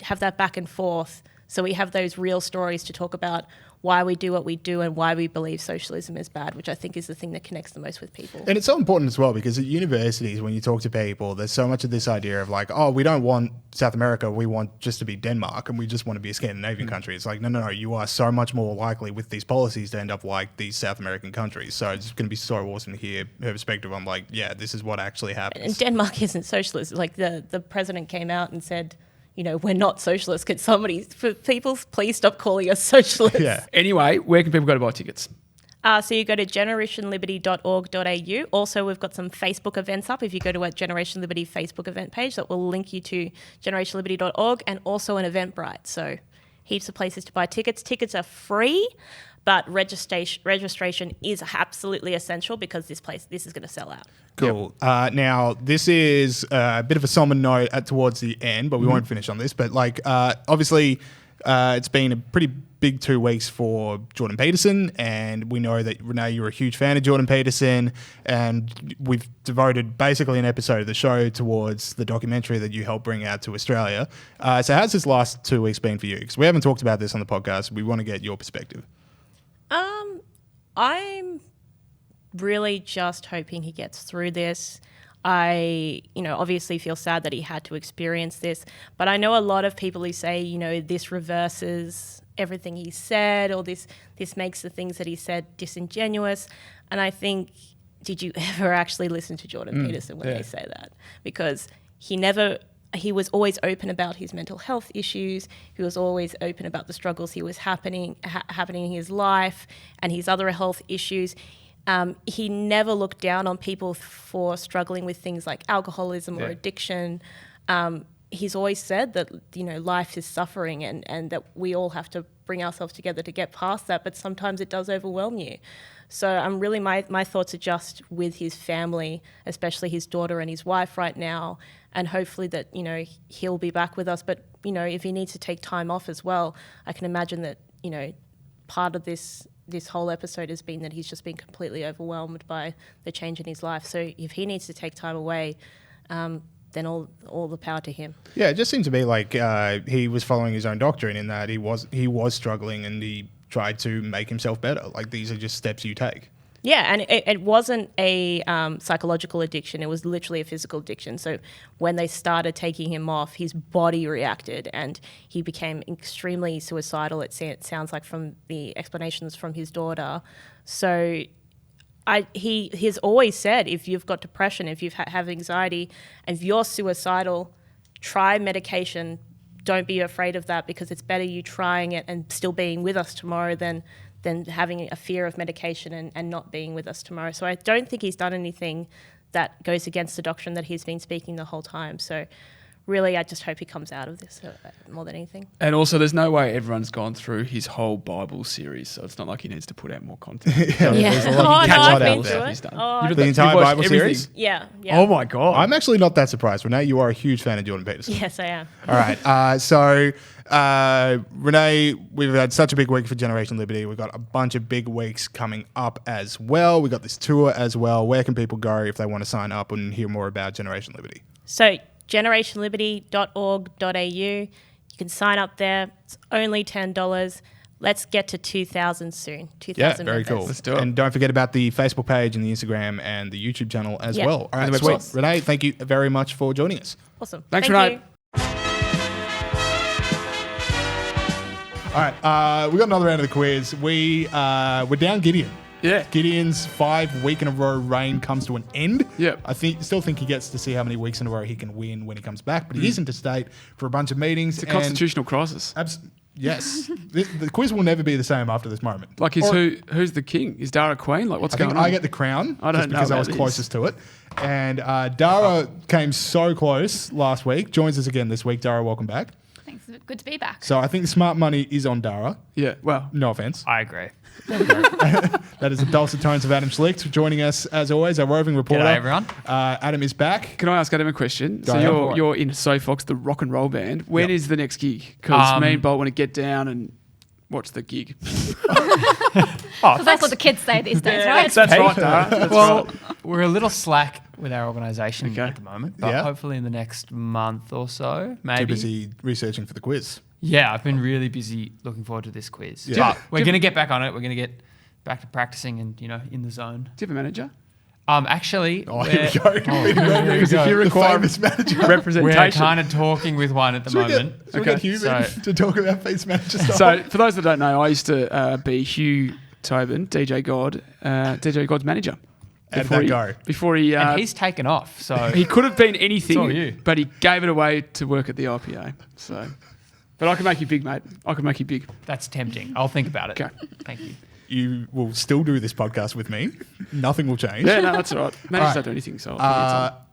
have that back and forth. So we have those real stories to talk about why we do what we do and why we believe socialism is bad, which I think is the thing that connects the most with people. And it's so important as well because at universities, when you talk to people, there's so much of this idea of we don't want South America, we want just to be Denmark and we just want to be a Scandinavian country. It's like, no, you are so much more likely with these policies to end up like these South American countries. So it's going to be so awesome to hear her perspective on this is what actually happens. And Denmark isn't socialist. Like the president came out and said, we're not socialists. Could somebody, people, please stop calling us socialists? Yeah. Anyway, where can people go to buy tickets? So you go to generationliberty.org.au. Also, we've got some Facebook events up. If you go to our Generation Liberty Facebook event page, that will link you to generationliberty.org and also an Eventbrite. So heaps of places to buy tickets. Tickets are free, but registration is absolutely essential because this is going to sell out. Cool. Yep. Now, this is a bit of a somber note towards the end, but we won't finish on this. But obviously, It's been a pretty big 2 weeks for Jordan Peterson, and we know that, Renee, you're a huge fan of Jordan Peterson, and we've devoted basically an episode of the show towards the documentary that you helped bring out to Australia. So how's this last 2 weeks been for you? Because we haven't talked about this on the podcast. We want to get your perspective. I'm really just hoping he gets through this. I, obviously feel sad that he had to experience this, but I know a lot of people who say, this reverses everything he said, or this makes the things that he said disingenuous. And I think, did you ever actually listen to Jordan Peterson when they say that? Because he was always open about his mental health issues. He was always open about the struggles he was happening in his life and his other health issues. He never looked down on people for struggling with things like alcoholism or addiction. He's always said that, life is suffering and that we all have to bring ourselves together to get past that, but sometimes it does overwhelm you. So I'm really, my thoughts are just with his family, especially his daughter and his wife right now, and hopefully that, he'll be back with us. But, if he needs to take time off as well, I can imagine that, part of this whole episode has been that he's just been completely overwhelmed by the change in his life. So if he needs to take time away, then all the power to him. Yeah, it just seemed to be like he was following his own doctrine in that he was struggling and he tried to make himself better. Like, these are just steps you take. Yeah, and it wasn't a psychological addiction. It was literally a physical addiction. So when they started taking him off, his body reacted and he became extremely suicidal, it sounds like, from the explanations from his daughter. So he's always said, if you've got depression, if you have anxiety, and if you're suicidal, try medication. Don't be afraid of that, because it's better you trying it and still being with us tomorrow than having a fear of medication and not being with us tomorrow. So I don't think he's done anything that goes against the doctrine that he's been speaking the whole time. So really, I just hope he comes out of this more than anything. And also, there's no way everyone's gone through his whole Bible series, so it's not like he needs to put out more content. There's a lot I've out been there. to it. The entire Bible series? Yeah. Oh my God. I'm actually not that surprised. Renee, you are a huge fan of Jordan Peterson. Yes, I am. All right. So, Renee, we've had such a big week for Generation Liberty. We've got a bunch of big weeks coming up as well. We've got this tour as well. Where can people go if they want to sign up and hear more about Generation Liberty? So, generationliberty.org.au. You can sign up there. It's only $10. Let's get to 2,000 soon. 2,000 very members. cool. Let's do it. And don't forget about the Facebook page and the Instagram and the YouTube channel as well. All right, And the sweet. website. Renee, thank you very much for joining us. Awesome. Thanks, Thank Renee. you. All right, we got another round of the quiz. We're down Gideon. Yeah. Gideon's 5-week in a row reign comes to an end. Yep. I still think he gets to see how many weeks in a row he can win when he comes back, but he is interstate for a bunch of meetings. It's a constitutional crisis. Yes. The quiz will never be the same after this moment. Like, who's the king? Is Dara queen? Like, what's I going think on? I get the crown I don't just know because I about was this. closest to it. And Dara came so close last week, joins us again this week. Dara, welcome back. Thanks. Good to be back. So I think the smart money is on Dara. Yeah, well. No offense. I agree. That is the dulcet tones of Adam Schlicht joining us as always, our roving reporter. G'day, everyone. Adam is back. Can I ask Adam a question? Go So ahead. you're in SoFox, the rock and roll band. When is the next gig? Because me and Bolt want to get down and watch the gig. That's what the kids say these days, right? That's right, Dara. That's Well, right. we're a little slack with our organisation Okay. at the moment, but Yeah. hopefully in the next month or so, Too maybe. busy researching for the quiz. Yeah, I've been really busy looking forward to this quiz. Yeah. But we're going to get back on it. We're going to get back to practicing and, in the zone. Do you have a manager? Actually, Oh, here we go. Because if you require famous manager. we're representation. kind of talking with one at the moment. Should we get Hugh So- in to talk about face manager stuff? So, for those that don't know, I used to be Hugh Tobin, DJ God's manager. How'd that go? Before he... And he's taken off, so he could have been anything, all you. but he gave it away to work at the IPA. So, but I can make you big, mate. I can make you big. that's tempting. I'll think about it. Okay. Thank you. You will still do this podcast with me. Nothing will change. Yeah, no, that's all right. Managers All right. don't do anything, so I'll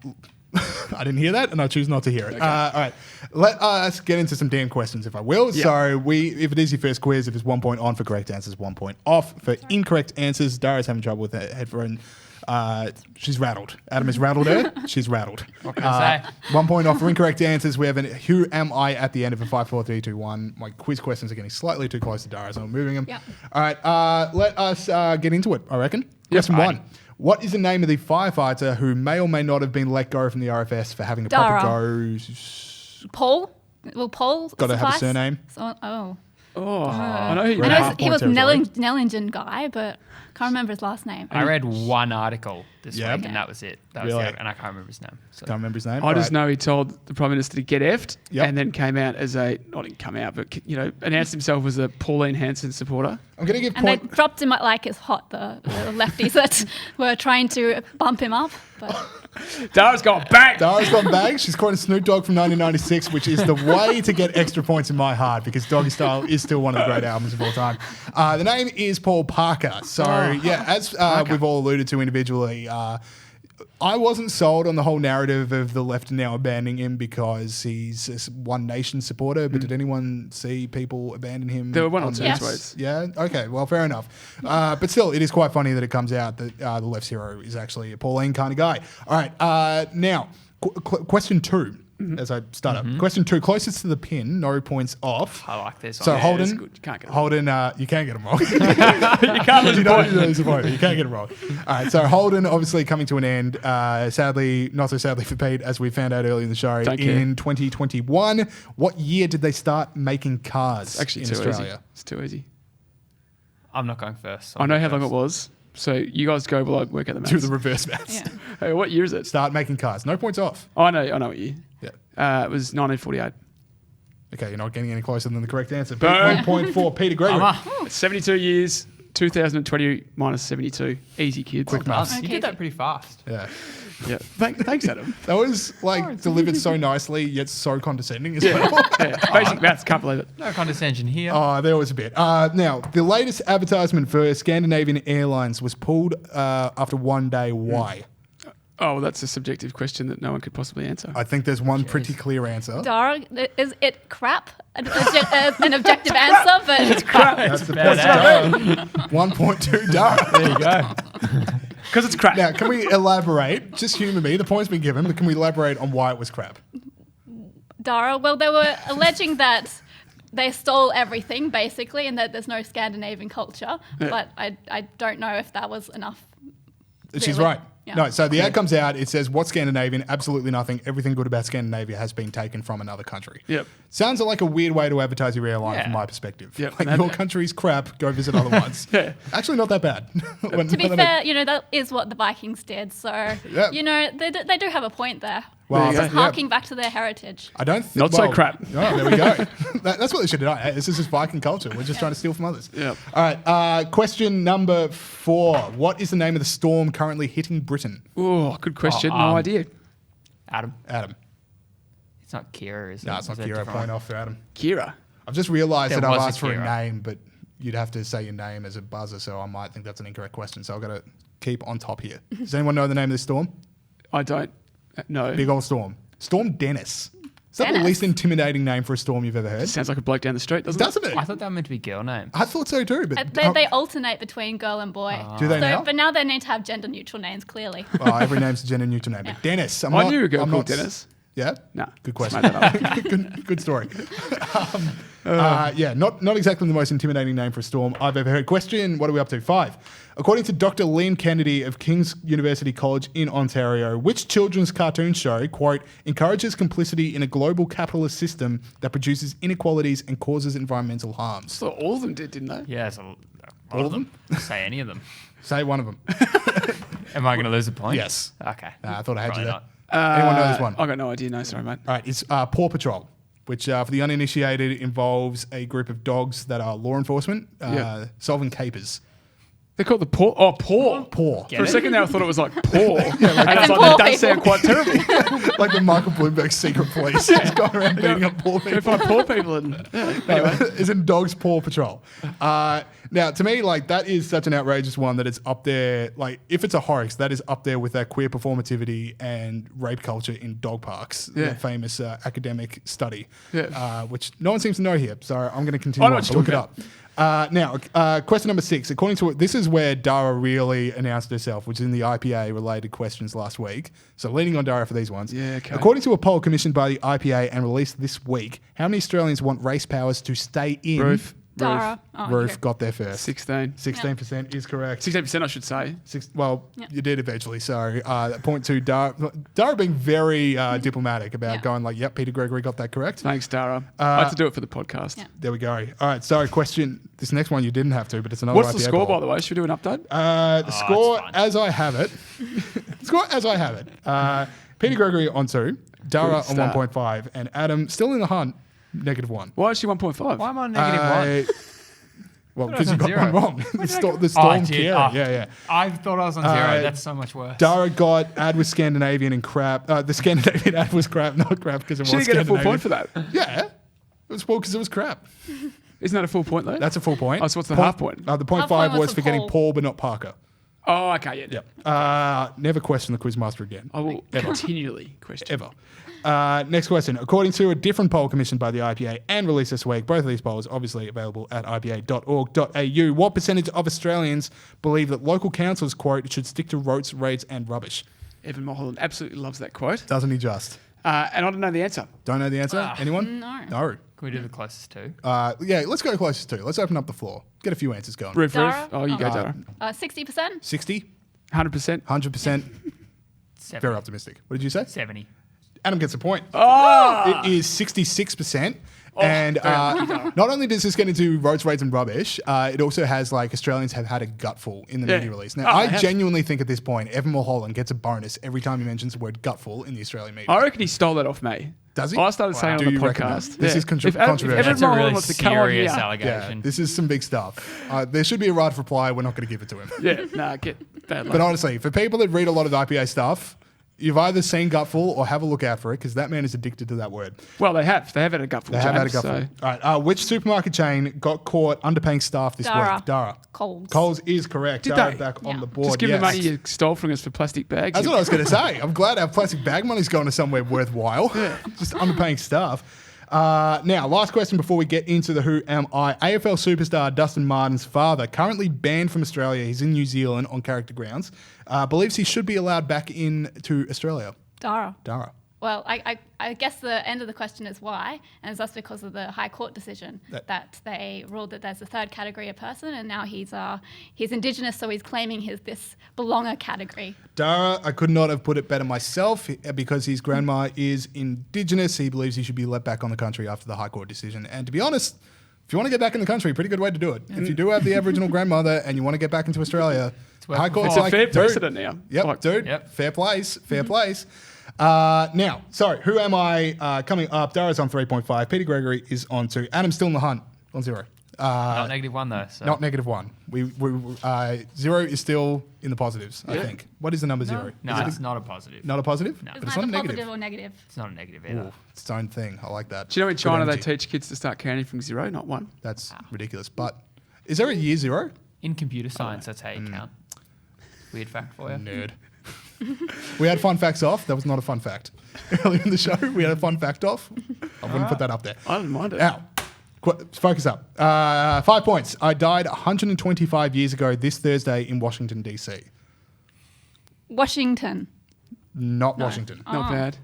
I didn't hear that, and I choose not to hear it. All right, let us get into some damn questions, if I will. Yeah. So, if it is your first quiz, if it's 1 point on for correct answers, 1 point off for incorrect answers. Dara's having trouble with that headphone She's rattled. Adam is rattled there. She's rattled. What can I say? 1 point off for incorrect answers. We have an who am I at the end of a 5, 4, 3, 2, 1. My quiz questions are getting slightly too close to Dara, so I'm moving them. Yep. All right, let us get into it, I reckon. Question 1. What is the name of the firefighter who may or may not have been let go from the RFS for having a Dara. proper go? Paul? Will Paul Got to have a suffice? surname. So, oh. I know who you I are. know he was Nellingen guy, but can't remember his last name. I read one article this Yeah. week, and that was it. That was Really? and I can't remember his name. So. Can't remember his name. I just Right. know he told the Prime Minister to get effed Yep. and then came out as not didn't come out, but announced himself as a Pauline Hanson supporter. I'm going to give And they point. dropped him like it's hot, the lefties that were trying to bump him up. But Dara's got back. Dara's gone bag. She's quoting Snoop Dogg from 1996, which is the way to get extra points in my heart because Doggy Style is still one of the great albums of all time. The name is Paul Parker. So, as we've all alluded to individually, I wasn't sold on the whole narrative of the left now abandoning him because he's a One Nation supporter, but did anyone see people abandon him? There were one or on two this? tweets. Yeah? Okay, well, fair enough. But still, it is quite funny that it comes out that the left's hero is actually a Pauline kind of guy. All right, now, question 2. As I start up. Question 2, closest to the pin, no points off. I like this. So one. Holden, it's good. You can't get it Holden, you can't get them wrong. You can't lose You a don't point. lose a point. You can't get it wrong. All right, so Holden obviously coming to an end. Sadly, not so sadly for Pete, as we found out earlier in the show. Don't care. In 2021, what year did they start making cars Actually, in too Australia? easy. It's too easy. I'm not going first. I know how long it was. So you guys go while I work out the Do maths. the reverse maths. yeah. Hey, what year is it? Start making cars. No points off. I know what year. Yeah. It was 1948. Okay, you're not getting any closer than the correct answer. Boom. 1 point for Peter Gregory. 72 years, 2020 minus 72. Easy, kids. Quick maths. You Okay. did that pretty fast. Yeah. Yeah. Thanks, Adam. That was delivered so nicely, yet so condescending as well. Yeah. Basic maths, can't believe it. No condescension here. Oh, there was a bit. Now, the latest advertisement for Scandinavian Airlines was pulled after 1 day. Why? Oh, well, that's a subjective question that no one could possibly answer. I think there's one pretty clear answer. Dara, is it crap? An objective answer, but it's crap. That's the Bad point. 1.2 Dara. There you go. Because it's crap. Now, can we elaborate? Just humour me. The point's been given, but can we elaborate on why it was crap? Dara, well, they were alleging that they stole everything, basically, and that there's no Scandinavian culture. Yeah. But I don't know if that was enough. She's Really? right. Yeah. No, so the ad comes out. It says, what's Scandinavian? Absolutely nothing. Everything good about Scandinavia has been taken from another country. Yep. Sounds like a weird way to advertise your airline Yeah. from my perspective. Yep. Like, your country's crap. Go visit other ones. Yeah. Actually, not that bad. To be fair, that is what the Vikings did. So, Yeah. they do have a point there. Well, There you go. Just harking back to their heritage. I don't think. Not so crap. Oh, there we go. That's what they should do. Hey, this is just Viking culture. We're just trying to steal from others. Yep. All right. Question number 4. What is the name of the storm currently hitting Britain? Oh, good question. No idea. Adam. Adam. It's not Kira, is it? No, it's not Is it Kira. different? Point off for Adam. Kira. I've just realised There that I've was a asked for a Kira. name, but you'd have to say your name as a buzzer, so I might think that's an incorrect question. So I've got to keep on top here. Does anyone know the name of this storm? I don't know. Big old storm. Storm Dennis. Is that the Dennis? least intimidating name for a storm you've ever heard? Sounds like a bloke down the street, doesn't it? Doesn't it? I thought that meant to be girl name. I thought so too, but They alternate between girl and boy. do they now? But now they need to have gender neutral names, clearly. Well, every name's a gender neutral name. But Dennis. I knew a girl called Dennis. Yeah? No. Good question. Just made that up. good story. Yeah, not exactly the most intimidating name for a storm I've ever heard. Question, what are we up to? 5. According to Dr. Liam Kennedy of King's University College in Ontario, which children's cartoon show, quote, encourages complicity in a global capitalist system that produces inequalities and causes environmental harms? So all of them did, didn't they? Yeah, so All of them? Say any of them. Say one of them. Am I going to lose a point? Yes. Okay. I thought I had Probably you there. not. Anyone know this one? I got no idea. No, sorry, mate. All right, it's Paw Patrol, which for the uninitiated involves a group of dogs that are law enforcement solving capers. They're called the Paw. Oh, Paw. Paw. For a second there, I thought it was like Paw. And I As was in like, poor that does people. sound quite terrible. Like the Michael Bloomberg secret police. Just going around beating up poor Go people. find poor people and anyway. Isn't dogs Paw Patrol? Now, to me, like, that is such an outrageous one that it's up there. Like, if it's a hoax, that is up there with that queer performativity and rape culture in dog parks. Yeah. That famous academic study, Yeah. which no one seems to know here. So I'm going to continue I know on what to you're look it up. Now, question number 6. According to this is where Dara really announced herself, which is in the IPA related questions last week. So leaning on Dara for these ones. Yeah, okay. According to a poll commissioned by the IPA and released this week, how many Australians want race powers to stay in? Roof. Dara. Oh, Roof okay. got there first. 16. 16% is correct. 16%, I should say. You did eventually. So point to Dara. Dara being very diplomatic about going like, yep, Peter Gregory got that correct. Thanks, Dara. I had to do it for the podcast. Yeah. There we go. All right. Sorry. Question. This next one you didn't have to, but it's another. What's the IPA score, poll. by the way? Should we do an update? The score as I have it. Peter Gregory on 2, Dara on 1.5, and Adam still in the hunt, -1. Why is she 1.5? Why am I on -1? Well, I thought because I you was got on one wrong. The storm Kerri. Yeah. I thought I was on 0. That's so much worse. Dara got ad was Scandinavian and crap. The Scandinavian ad was crap, not crap because it was She didn't get a full Scandinavian. point for that. Yeah. It was because it was crap. Isn't that a full point, though? That's a full point. Oh, so what's the half point? The point Half 5 point was was for for getting Paul. Paul but not Parker. Oh, okay, yeah. Yep. Never question the quizmaster again. I will continually question. Ever. Next question. According to a different poll commissioned by the IPA and released this week, both of these polls obviously available at ipa.org.au, what percentage of Australians believe that local councils, quote, should stick to roads, rates and rubbish? Evan Mulholland absolutely loves that quote. Doesn't he just? And I don't know the answer. Don't know the answer? Anyone? No. No. Can we do the closest two? Yeah, let's go closest to. Let's open up the floor. Get a few answers going. Roof. Dara? Oh, you go, Dara. 60%? 60? 100%. 100%. 70. Very optimistic. What did you say? 70. Adam gets a point. Oh! It is 66%. And not only does this get into roads, rates, and rubbish, it also has like Australians have had a gutful in the media release. Now, I genuinely think at this point, Evan Mulholland gets a bonus every time he mentions the word gutful in the Australian media. I reckon he stole that off me. Does he? I started saying Do on the you reckon podcast. that? This is If controversial. Evan That's a Mulholland really wants to come on here. serious Yeah, allegation. this is some big stuff. There should be a right of reply. We're not going to give it to him. Yeah, nah, get bad luck. But honestly, for people that read a lot of the IPA stuff, you've either seen gutful or have a look out for it because that man is addicted to that word. Well, they have. They have had a gutful. They have had a James, gutful. so- All right. Which supermarket chain got caught underpaying staff this Dara. week? Dara. Coles. Coles is correct. Did Dara they? back on Yeah. the board. Just give them the yes. money you stole from us for plastic bags. That's what I was going to say. I'm glad our plastic bag money's going to somewhere worthwhile. Just underpaying staff. Now, last question before we get into the Who Am I. AFL superstar Dustin Martin's father, currently banned from Australia. He's in New Zealand on character grounds. Believes he should be allowed back into Australia. Dara. Dara. Well, I guess the end of the question is why, and that's because of the High Court decision that they ruled that there's a third category of person, and now he's Indigenous, so he's claiming this belonger category. Dara, I could not have put it better myself. Because his grandma is Indigenous, he believes he should be let back on the country after the High Court decision. And to be honest, if you want to get back in the country, pretty good way to do it. If you do have the Aboriginal grandmother and you want to get back into Australia, High Court's It's like, a fair dude, precedent now. Yep, Like, dude. Yep. Fair place. Fair place. Now, sorry, Who Am I coming up? Dara's on 3.5. Peter Gregory is on 2. Adam's still in the hunt on 0. Not -1 though. So. Not -1. We 0 is still in the positives, I think. What is the number 0? No, Is it it's not a positive. not a positive? No. But It's it's neither not a positive negative. or negative. It's not a negative either. Ooh, it's its own thing. I like that. Do you know in Good China they energy. teach kids to start counting from 0, not 1? That's ridiculous. But is there a year 0? In computer science, that's how you count. Weird fact for you. Nerd. We had fun facts off. That was not a fun fact. Earlier in the show, we had a fun fact off. I wouldn't put that up there. I don't mind it. Now, focus up. 5 points. I died 125 years ago this Thursday in Washington, D.C. Washington. Not Washington. Not bad.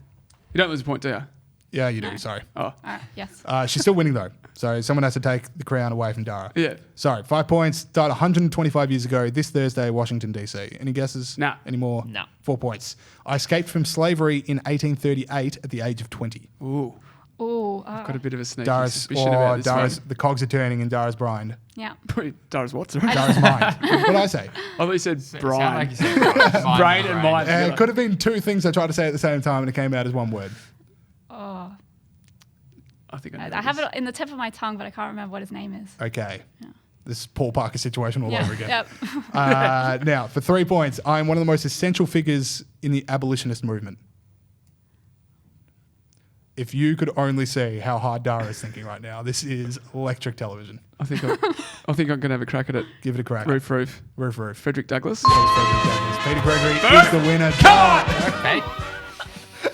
You don't lose a point, do you? Yeah, you do. Sorry. Oh, Yes. She's still winning, though. So someone has to take the crown away from Dara. yeah. Sorry, 5 points. Died 125 years ago this Thursday, Washington, D.C. Any guesses? Nah. Any more? No. 4 points. I escaped from slavery in 1838 at the age of 20. Ooh. Ooh. Got a bit of a sneaky Dara's, suspicion about this the cogs are turning in Dara's brain. Yeah. one. Dara's what? Sorry? Dara's mind. What did I say? I thought you said Sound Brian. like you said mind Brain and mind. It could have been two things I tried to say at the same time and it came out as one word. Oh. I think I know I have this. it in the tip of my tongue, but I can't remember what his name is. Okay. This Paul Parker situation all over again. Yep. Now, for 3 points, I am one of the most essential figures in the abolitionist movement. If you could only see how hard Dara is thinking right now, this is electric television. I think I'm going to have a crack at it. Give it a crack. Roof. Roof. Frederick Douglass. That was Frederick Douglass. Peter Gregory is the winner. Come on! Okay.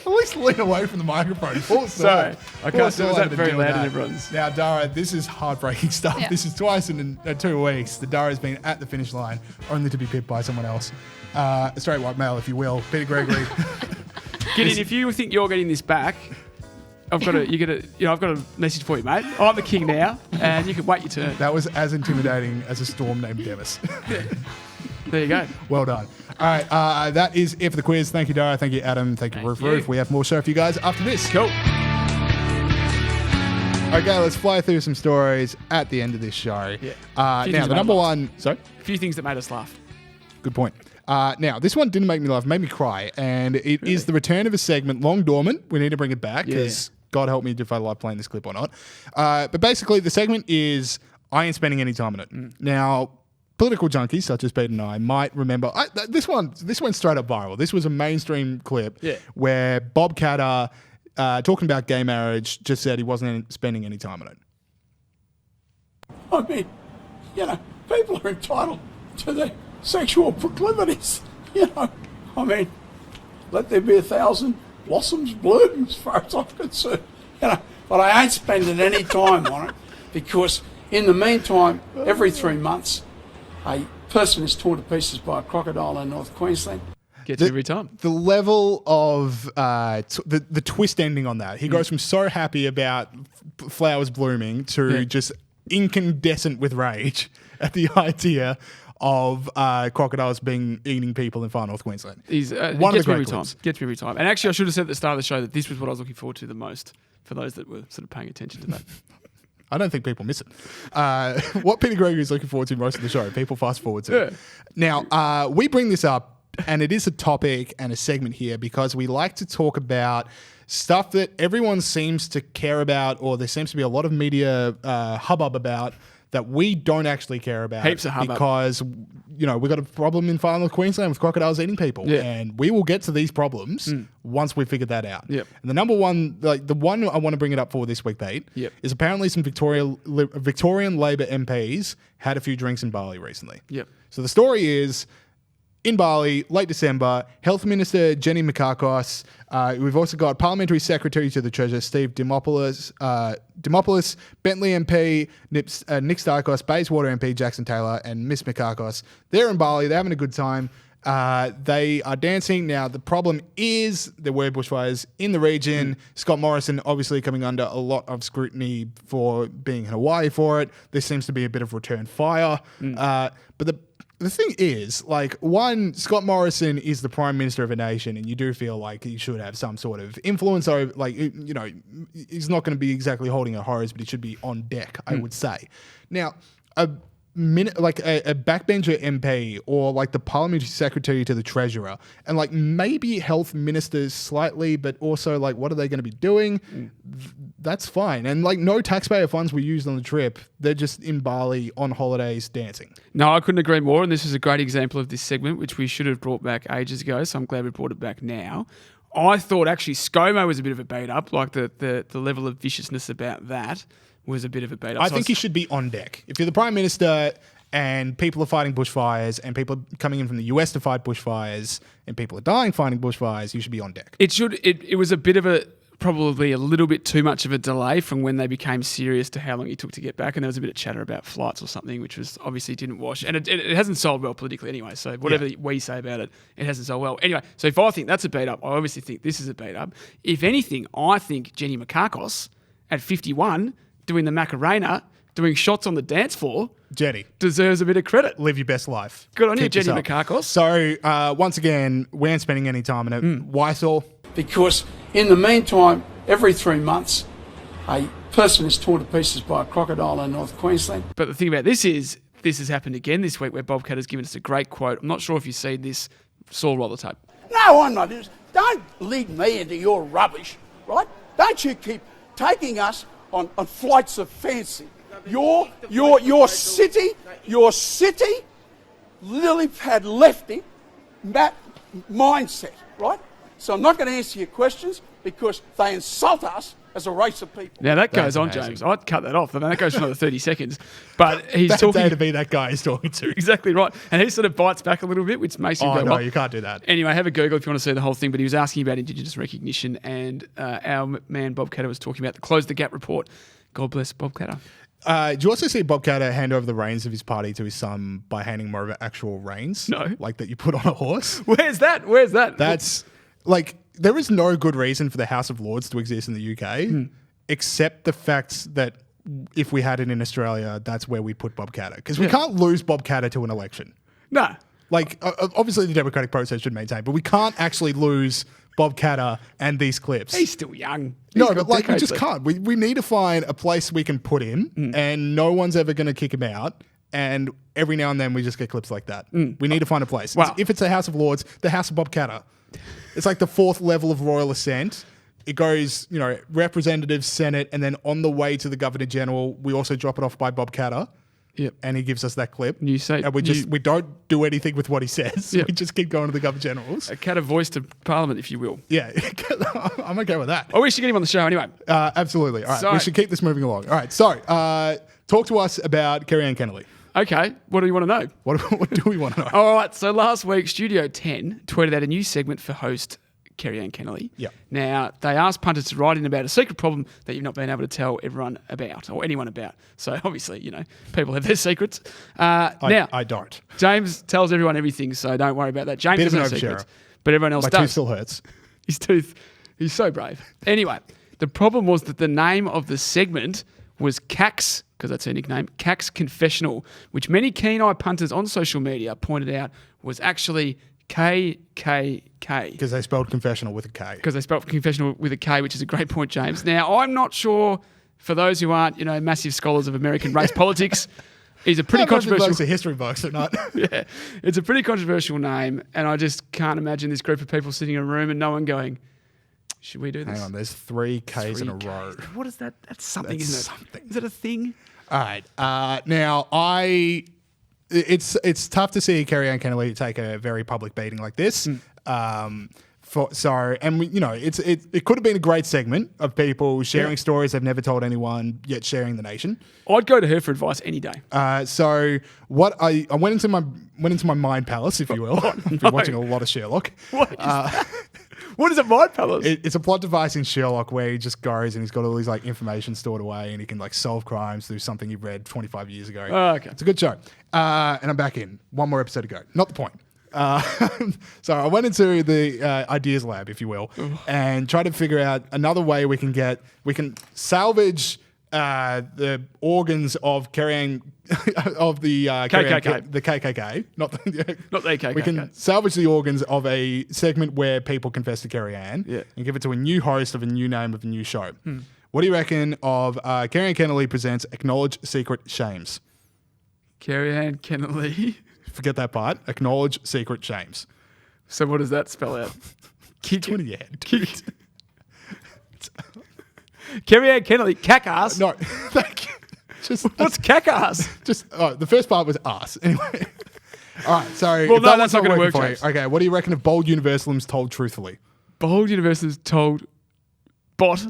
I least lean away from the microphone. Sorry. I can't say that very loud in everyone's. Now, Dara, this is heartbreaking stuff. Yeah. This is twice in 2 weeks that Dara's been at the finish line, only to be pipped by someone else. A straight white male, if you will. Peter Gregory. Gideon, if you think you're getting this back, I've got a message for you, mate. I'm the king now, and you can wait your turn. That was as intimidating as a storm named Devis. There you go. Well done. All right, that is it for the quiz. Thank you, Dara. Thank you, Adam. Thank you, Roof. We have more show for you guys after this. Cool. Okay, let's fly through some stories at the end of this show. Yeah. Now, the number one... Sorry? A few things that made us laugh. Good point. Now, this one didn't make me laugh. It made me cry. And it is the return of a segment, long dormant. We need to bring it back because God help me if I like playing this clip or not. But basically, the segment is I ain't spending any time on it. Now, political junkies such as Pete and I might remember... This went straight up viral. This was a mainstream clip where Bob Catter... talking about gay marriage, just said he wasn't spending any time on it. I mean, people are entitled to their sexual proclivities, I mean, let there be 1,000 blossoms bloom as far as I'm concerned, but I ain't spending any time on it because in the meantime, every 3 months, a person is torn to pieces by a crocodile in North Queensland. Gets every time. The level of the twist ending on that. He goes from so happy about flowers blooming to just incandescent with rage at the idea of crocodiles eating people in far North Queensland. One of the great clips. Gets me every time. And actually, I should have said at the start of the show that this was what I was looking forward to the most for those that were sort of paying attention to that. I don't think people miss it. What Peter Gregory is looking forward to most of the show, people fast forward to. Now, we bring this up, and it is a topic and a segment here because we like to talk about stuff that everyone seems to care about, or there seems to be a lot of media hubbub about that we don't actually care about. Heaps of hubbub. Because, we've got a problem in far North Queensland with crocodiles eating people. Yeah. And we will get to these problems once we figured that out. Yep. And the number one, the one I want to bring it up for this week, Pete, is apparently some Victorian Labor MPs had a few drinks in Bali recently. Yep. So the story is... in Bali, late December, Health Minister Jenny Mikakos. We've also got Parliamentary Secretary to the Treasurer Steve Dimopoulos, Bentley MP, Nick Starkos, Bayswater MP Jackson Taylor, and Miss Mikakos. They're in Bali. They're having a good time. They are dancing. Now, the problem is there were bushfires in the region. Scott Morrison obviously coming under a lot of scrutiny for being in Hawaii for it. There seems to be a bit of return fire. But the thing is, one, Scott Morrison is the Prime Minister of a nation, and you do feel like he should have some sort of influence over, he's not going to be exactly holding a hose, but he should be on deck, I would say. Now, a backbencher MP or the Parliamentary Secretary to the Treasurer and maybe health ministers slightly, but also what are they going to be doing? That's fine. And no taxpayer funds were used on the trip. They're just in Bali on holidays dancing. No, I couldn't agree more. And this is a great example of this segment, which we should have brought back ages ago. So I'm glad we brought it back now. I thought actually ScoMo was a bit of a beat up, the level of viciousness about that was a bit of a beat up. I think he should be on deck. If you're the Prime Minister and people are fighting bushfires and people are coming in from the US to fight bushfires and people are dying fighting bushfires, you should be on deck. It was a bit of probably a little bit too much of a delay from when they became serious to how long it took to get back. And there was a bit of chatter about flights or something, which was obviously didn't wash. And it hasn't sold well politically anyway. So whatever we say about it, it hasn't sold well. Anyway, so if I think that's a beat up, I obviously think this is a beat up. If anything, I think Jenny Mikakos at 51 doing the Macarena, doing shots on the dance floor, Jenny deserves a bit of credit. Live your best life. Good on you, Jenny Mikakos. So, once again, we aren't spending any time on it. Why so? Because in the meantime, every 3 months, a person is torn to pieces by a crocodile in North Queensland. But the thing about this is, this has happened again this week where Bob Catter has given us a great quote. I'm not sure if you've seen this. Saul, roll the tape. No, I'm not. Don't lead me into your rubbish, right? Don't you keep taking us on flights of fancy. Your city, lily pad lefty mindset, right? So I'm not going to answer your questions because they insult us as a race of people. Now that goes That's on, amazing. James. I'd cut that off. I mean, that goes for another 30 seconds. But he's Bad talking day to be that guy he's talking to. exactly right, and he sort of bites back a little bit, which makes him Oh, go. no, well, you can't do that. Anyway, have a Google if you want to see the whole thing. But he was asking about Indigenous recognition, and our man Bob Catter was talking about the Close the Gap report. God bless Bob Catter. Do you also see Bob Catter hand over the reins of his party to his son by handing him over actual reins? No. Like that you put on a horse? Where's that? That's like, there is no good reason for the House of Lords to exist in the UK except the fact that if we had it in Australia, that's where we put Bob Catter. Because we can't lose Bob Catter to an election. No. Like, obviously the democratic process should maintain, but we can't actually lose Bob Catter and these clips. He's still young. No, He's got but like we decades just left. can't. We need to find a place we can put him, and no one's ever going to kick him out. And every now and then we just get clips like that. We need to find a place. Wow. If it's the House of Lords, the House of Bob Catter. It's like the fourth level of royal ascent. It goes, representative, Senate, and then on the way to the Governor General, we also drop it off by Bob Catter. Yep. And he gives us that clip. You say- and we don't do anything with what he says. Yep. We just keep going to the Governor Generals. A Catter voice to Parliament, if you will. Yeah, I'm okay with that. Oh, we should get him on the show anyway. Absolutely. All right, So- we should keep this moving along. All right, so talk to us about Kerri-anne Kennerley. Okay, what do you want to know? What do we want to know? All right, so last week, Studio 10 tweeted out a new segment for host Kerri-anne Kennerley. Yeah. Now, they asked punters to write in about a secret problem that you've not been able to tell everyone about, or anyone about. So obviously, people have their secrets. I don't. James tells everyone everything, so don't worry about that. James Bit has of no an oversharer. secrets, but everyone else My does. tooth still hurts. His tooth, he's so brave. Anyway, the problem was that the name of the segment was Cax, because that's her nickname, Cax Confessional, which many keen-eyed punters on social media pointed out was actually KKK. Because they spelled confessional with a K. Because they spelled confessional with a K, which is a great point, James. Now, I'm not sure, for those who aren't, massive scholars of American race politics, is a pretty controversial... Books are history books or not. Yeah, it's a pretty controversial name, and I just can't imagine this group of people sitting in a room and no one going, should we do this? Hang on, there's 3 Ks in a row. What is that? That's something, That's isn't it? something. Is it a thing? All right. Now, it's tough to see Kerri-anne Kennerley take a very public beating like this. It could have been a great segment of people sharing stories they've never told anyone, yet sharing the nation. I'd go to her for advice any day. So what I went into my mind palace, if you will. I've been watching a lot of Sherlock. What is that? What is a mind palace? It's a plot device in Sherlock where he just goes and he's got all these information stored away and he can solve crimes through something he read 25 years ago. Oh, okay. It's a good show. And I'm back in. One more episode to go. Not the point. So I went into the ideas lab, if you will, and tried to figure out another way we can salvage the organs of Kerri-anne of the KKK. the KKK, not the KKK. We can salvage the organs of a segment where people confess to Kerri-anne and give it to a new host of a new name of a new show. What do you reckon of Kerri-anne Kennerley presents Acknowledge Secret Shames? Kerri-anne Kennerley. Forget that part. Acknowledge Secret Shames. So what does that spell out? Kick one in your head. Kerri-anne Kennerley, cack-ass. No, thank you. What's cack-ass? The first part was ass. Anyway. All right, so Well, if no, that that's one's not gonna working work, for you, James. okay, what do you reckon of bold universalisms told truthfully? Bold Universal told But.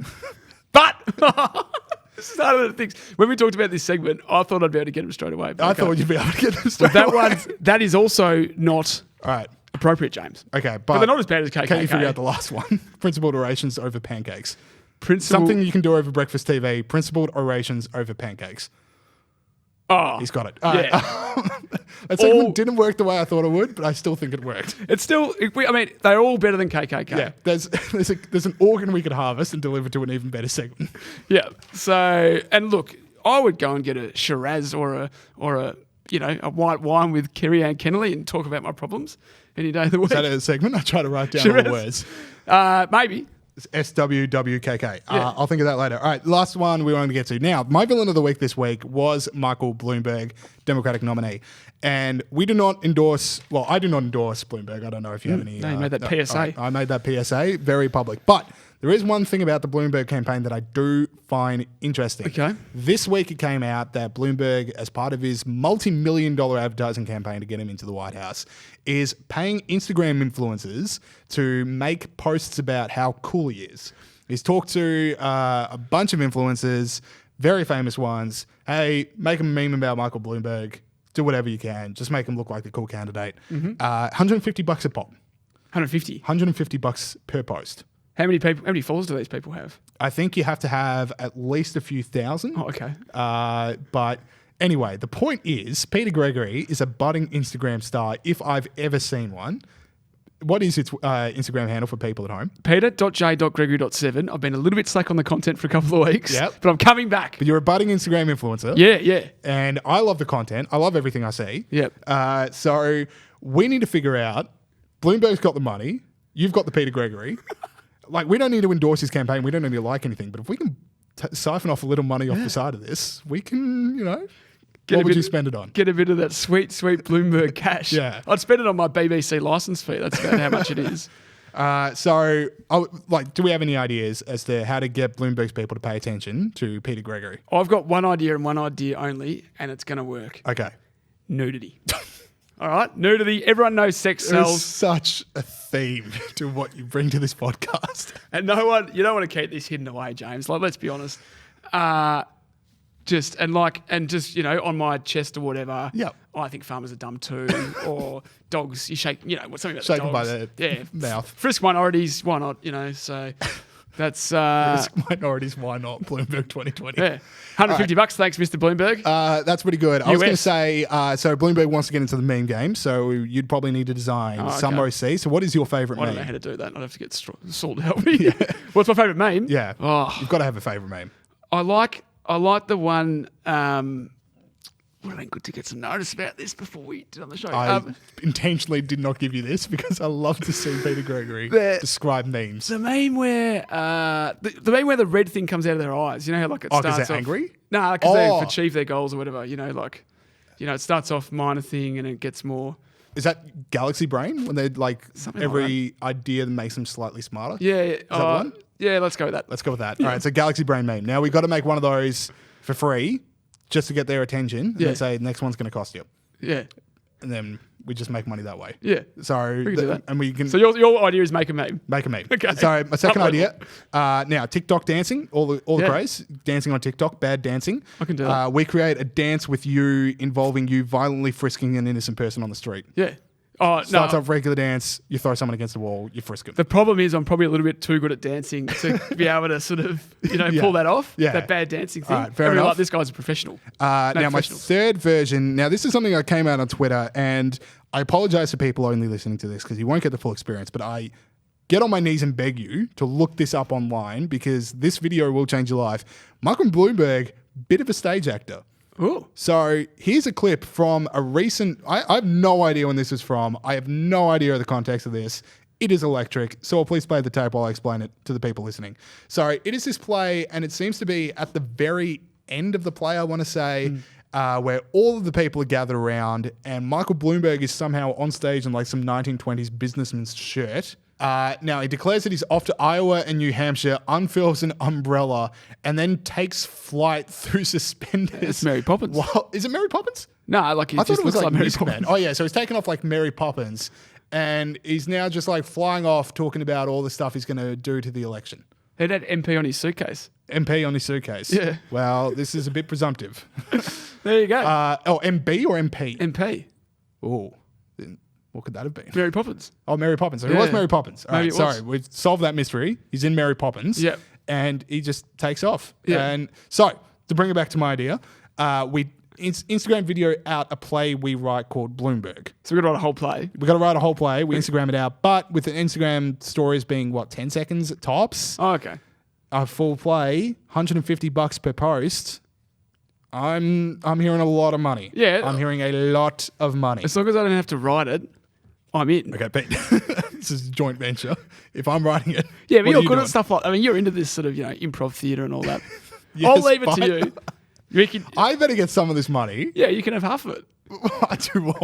This is one of the things. When we talked about this segment, I thought I'd be able to get him straight away. I thought you'd be able to get them straight But away. that is also not All right. appropriate, James. Okay, But they're not as bad as KKK. Can you figure out the last one? Principled orations over pancakes. Principle. Something you can do over breakfast TV. Principled orations over pancakes. Oh, He's got it. Yeah. That segment didn't work the way I thought it would, but I still think it worked. It's still. They're all better than KKK. Yeah, there's an organ we could harvest and deliver to an even better segment. Yeah. So, and look, I would go and get a Shiraz or a white wine with Kerri-anne Kennerley and talk about my problems any day of the week. Is that a segment? I try to write down all the words. Maybe. It's SWWKK. Yeah. I'll think of that later. All right, last one we wanted to get to. Now, my villain of the week this week was Michael Bloomberg, Democratic nominee. And we do not endorse, well, I do not endorse Bloomberg. I don't know if you have any. No, you made that PSA. I made that PSA, very public. But there is one thing about the Bloomberg campaign that I do find interesting. Okay. This week it came out that Bloomberg, as part of his multi-million-dollar advertising campaign to get him into the White House, is paying Instagram influencers to make posts about how cool he is. He's talked to a bunch of influencers, very famous ones. Hey, make a meme about Michael Bloomberg. Do whatever you can. Just make him look like the cool candidate. $150 a pop. 150. $150 per post. How many followers do these people have? I think you have to have at least a few thousand. Oh, okay. But anyway, the point is, Peter Gregory is a budding Instagram star if I've ever seen one. What is its Instagram handle for people at home? Peter.j.gregory.7. I've been a little bit slack on the content for a couple of weeks, but I'm coming back. But you're a budding Instagram influencer. Yeah. And I love the content. I love everything I see. Yep. So we need to figure out, Bloomberg's got the money. You've got the Peter Gregory. Like, we don't need to endorse his campaign. We don't need to like anything. But if we can siphon off a little money off the side of this, we can, what would you spend it on? Get a bit of that sweet Bloomberg cash. Yeah. I'd spend it on my BBC licence fee. That's about how much it is. Do we have any ideas as to how to get Bloomberg's people to pay attention to Peter Gregory? I've got one idea and one idea only, and it's going to work. Okay. Nudity. All right, nudity. Everyone knows sex sells. There's such a theme to what you bring to this podcast. And you don't want to keep this hidden away, James. Like, let's be honest. Just on my chest or whatever. Yep. I think farmers are dumb too, or dogs. You shake, something about Shake the them by dogs. the mouth. Frisk minorities, why not? So that's Frisk minorities, why not? Bloomberg 2020. Yeah, $150. Thanks, Mr. Bloomberg. That's pretty good. I was going to say, so Bloomberg wants to get into the meme game, so you'd probably need to design some OC. So what is your favourite meme? I don't know how to do that. I'd have to get Saul to help me. What's my favourite meme? Yeah, you've got to have a favourite meme. I like the one. Would have been good to get some notice about this before we did on the show. I intentionally did not give you this because I love to see Peter Gregory describe memes. The meme where the meme where the red thing comes out of their eyes. You know how it starts because off they're angry? No, because they've achieved their goals or whatever. It starts off minor thing and it gets more. Is that Galaxy Brain when they every idea that makes them slightly smarter? Yeah. Is that the one? Yeah, let's go with that. Let's go with that. All right, so Galaxy Brain meme. Now, we've got to make one of those for free just to get their attention and then say the next one's going to cost you. Yeah. And then we just make money that way. Yeah. So, we can do that. And we can. So your idea is make a meme. Make a meme. Okay. So my second idea. Now TikTok dancing, all the craze, dancing on TikTok, bad dancing. I can do that. We create a dance with you involving you violently frisking an innocent person on the street. Yeah. Starts off regular dance, you throw someone against the wall, you frisk them. The problem is I'm probably a little bit too good at dancing to be able to sort of, pull that off. Yeah. That bad dancing thing. All right, fair enough. Like, this guy's a professional. Now, my third version, this is something that came out on Twitter, and I apologize to people only listening to this because you won't get the full experience, but I get on my knees and beg you to look this up online because this video will change your life. Michael Bloomberg, bit of a stage actor. Ooh. So here's a clip from a recent. I have no idea when this is from. I have no idea the context of this. It is electric. So please play the tape while I explain it to the people listening. So it is this play, and it seems to be at the very end of the play, I want to say, where all of the people are gathered around, and Michael Bloomberg is somehow on stage in like some 1920s businessman's shirt. Now, he declares that he's off to Iowa and New Hampshire, unfurls an umbrella, and then takes flight through suspenders. It's Mary Poppins. Well, is it Mary Poppins? No, like it just looks like Mary Poppins. Oh, yeah, so he's taken off like Mary Poppins, and he's now just like flying off talking about all the stuff he's going to do to the election. He had MP on his suitcase. MP on his suitcase. Yeah. Well, this is a bit presumptive. There you go. MB or MP? MP. Oh. What could that have been? Mary Poppins. Oh, Mary Poppins. So it was Mary Poppins. All right, sorry. Was. We've solved that mystery. He's in Mary Poppins. Yep. And he just takes off. Yep. And so, to bring it back to my idea, we Instagram video out a play we write called Bloomberg. So we've got to write a whole play. We've got to write a whole play. We Instagram it out. But with the Instagram stories being, 10 seconds at tops? Oh, okay. A full play, $150 per post. I'm hearing a lot of money. Yeah. I'm hearing a lot of money. As long as I don't have to write it, I'm in. Okay, Pete. This is a joint venture. If I'm writing it, yeah, but you're good doing? at stuff like. You're into this sort of improv theatre and all that. Yes, I'll leave it to you. I better get some of this money. Yeah, you can have half of it. I do.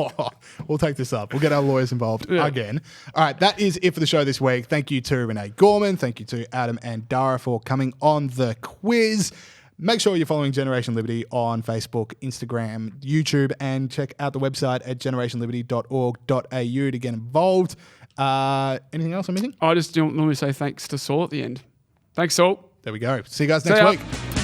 We'll take this up. We'll get our lawyers involved again. All right, that is it for the show this week. Thank you to Renee Gorman. Thank you to Adam and Dara for coming on the quiz. Make sure you're following Generation Liberty on Facebook, Instagram, YouTube, and check out the website at generationliberty.org.au to get involved. Anything else I'm missing? I just don't normally say thanks to Saul at the end. Thanks, Saul. There we go. See you guys See next ya. week.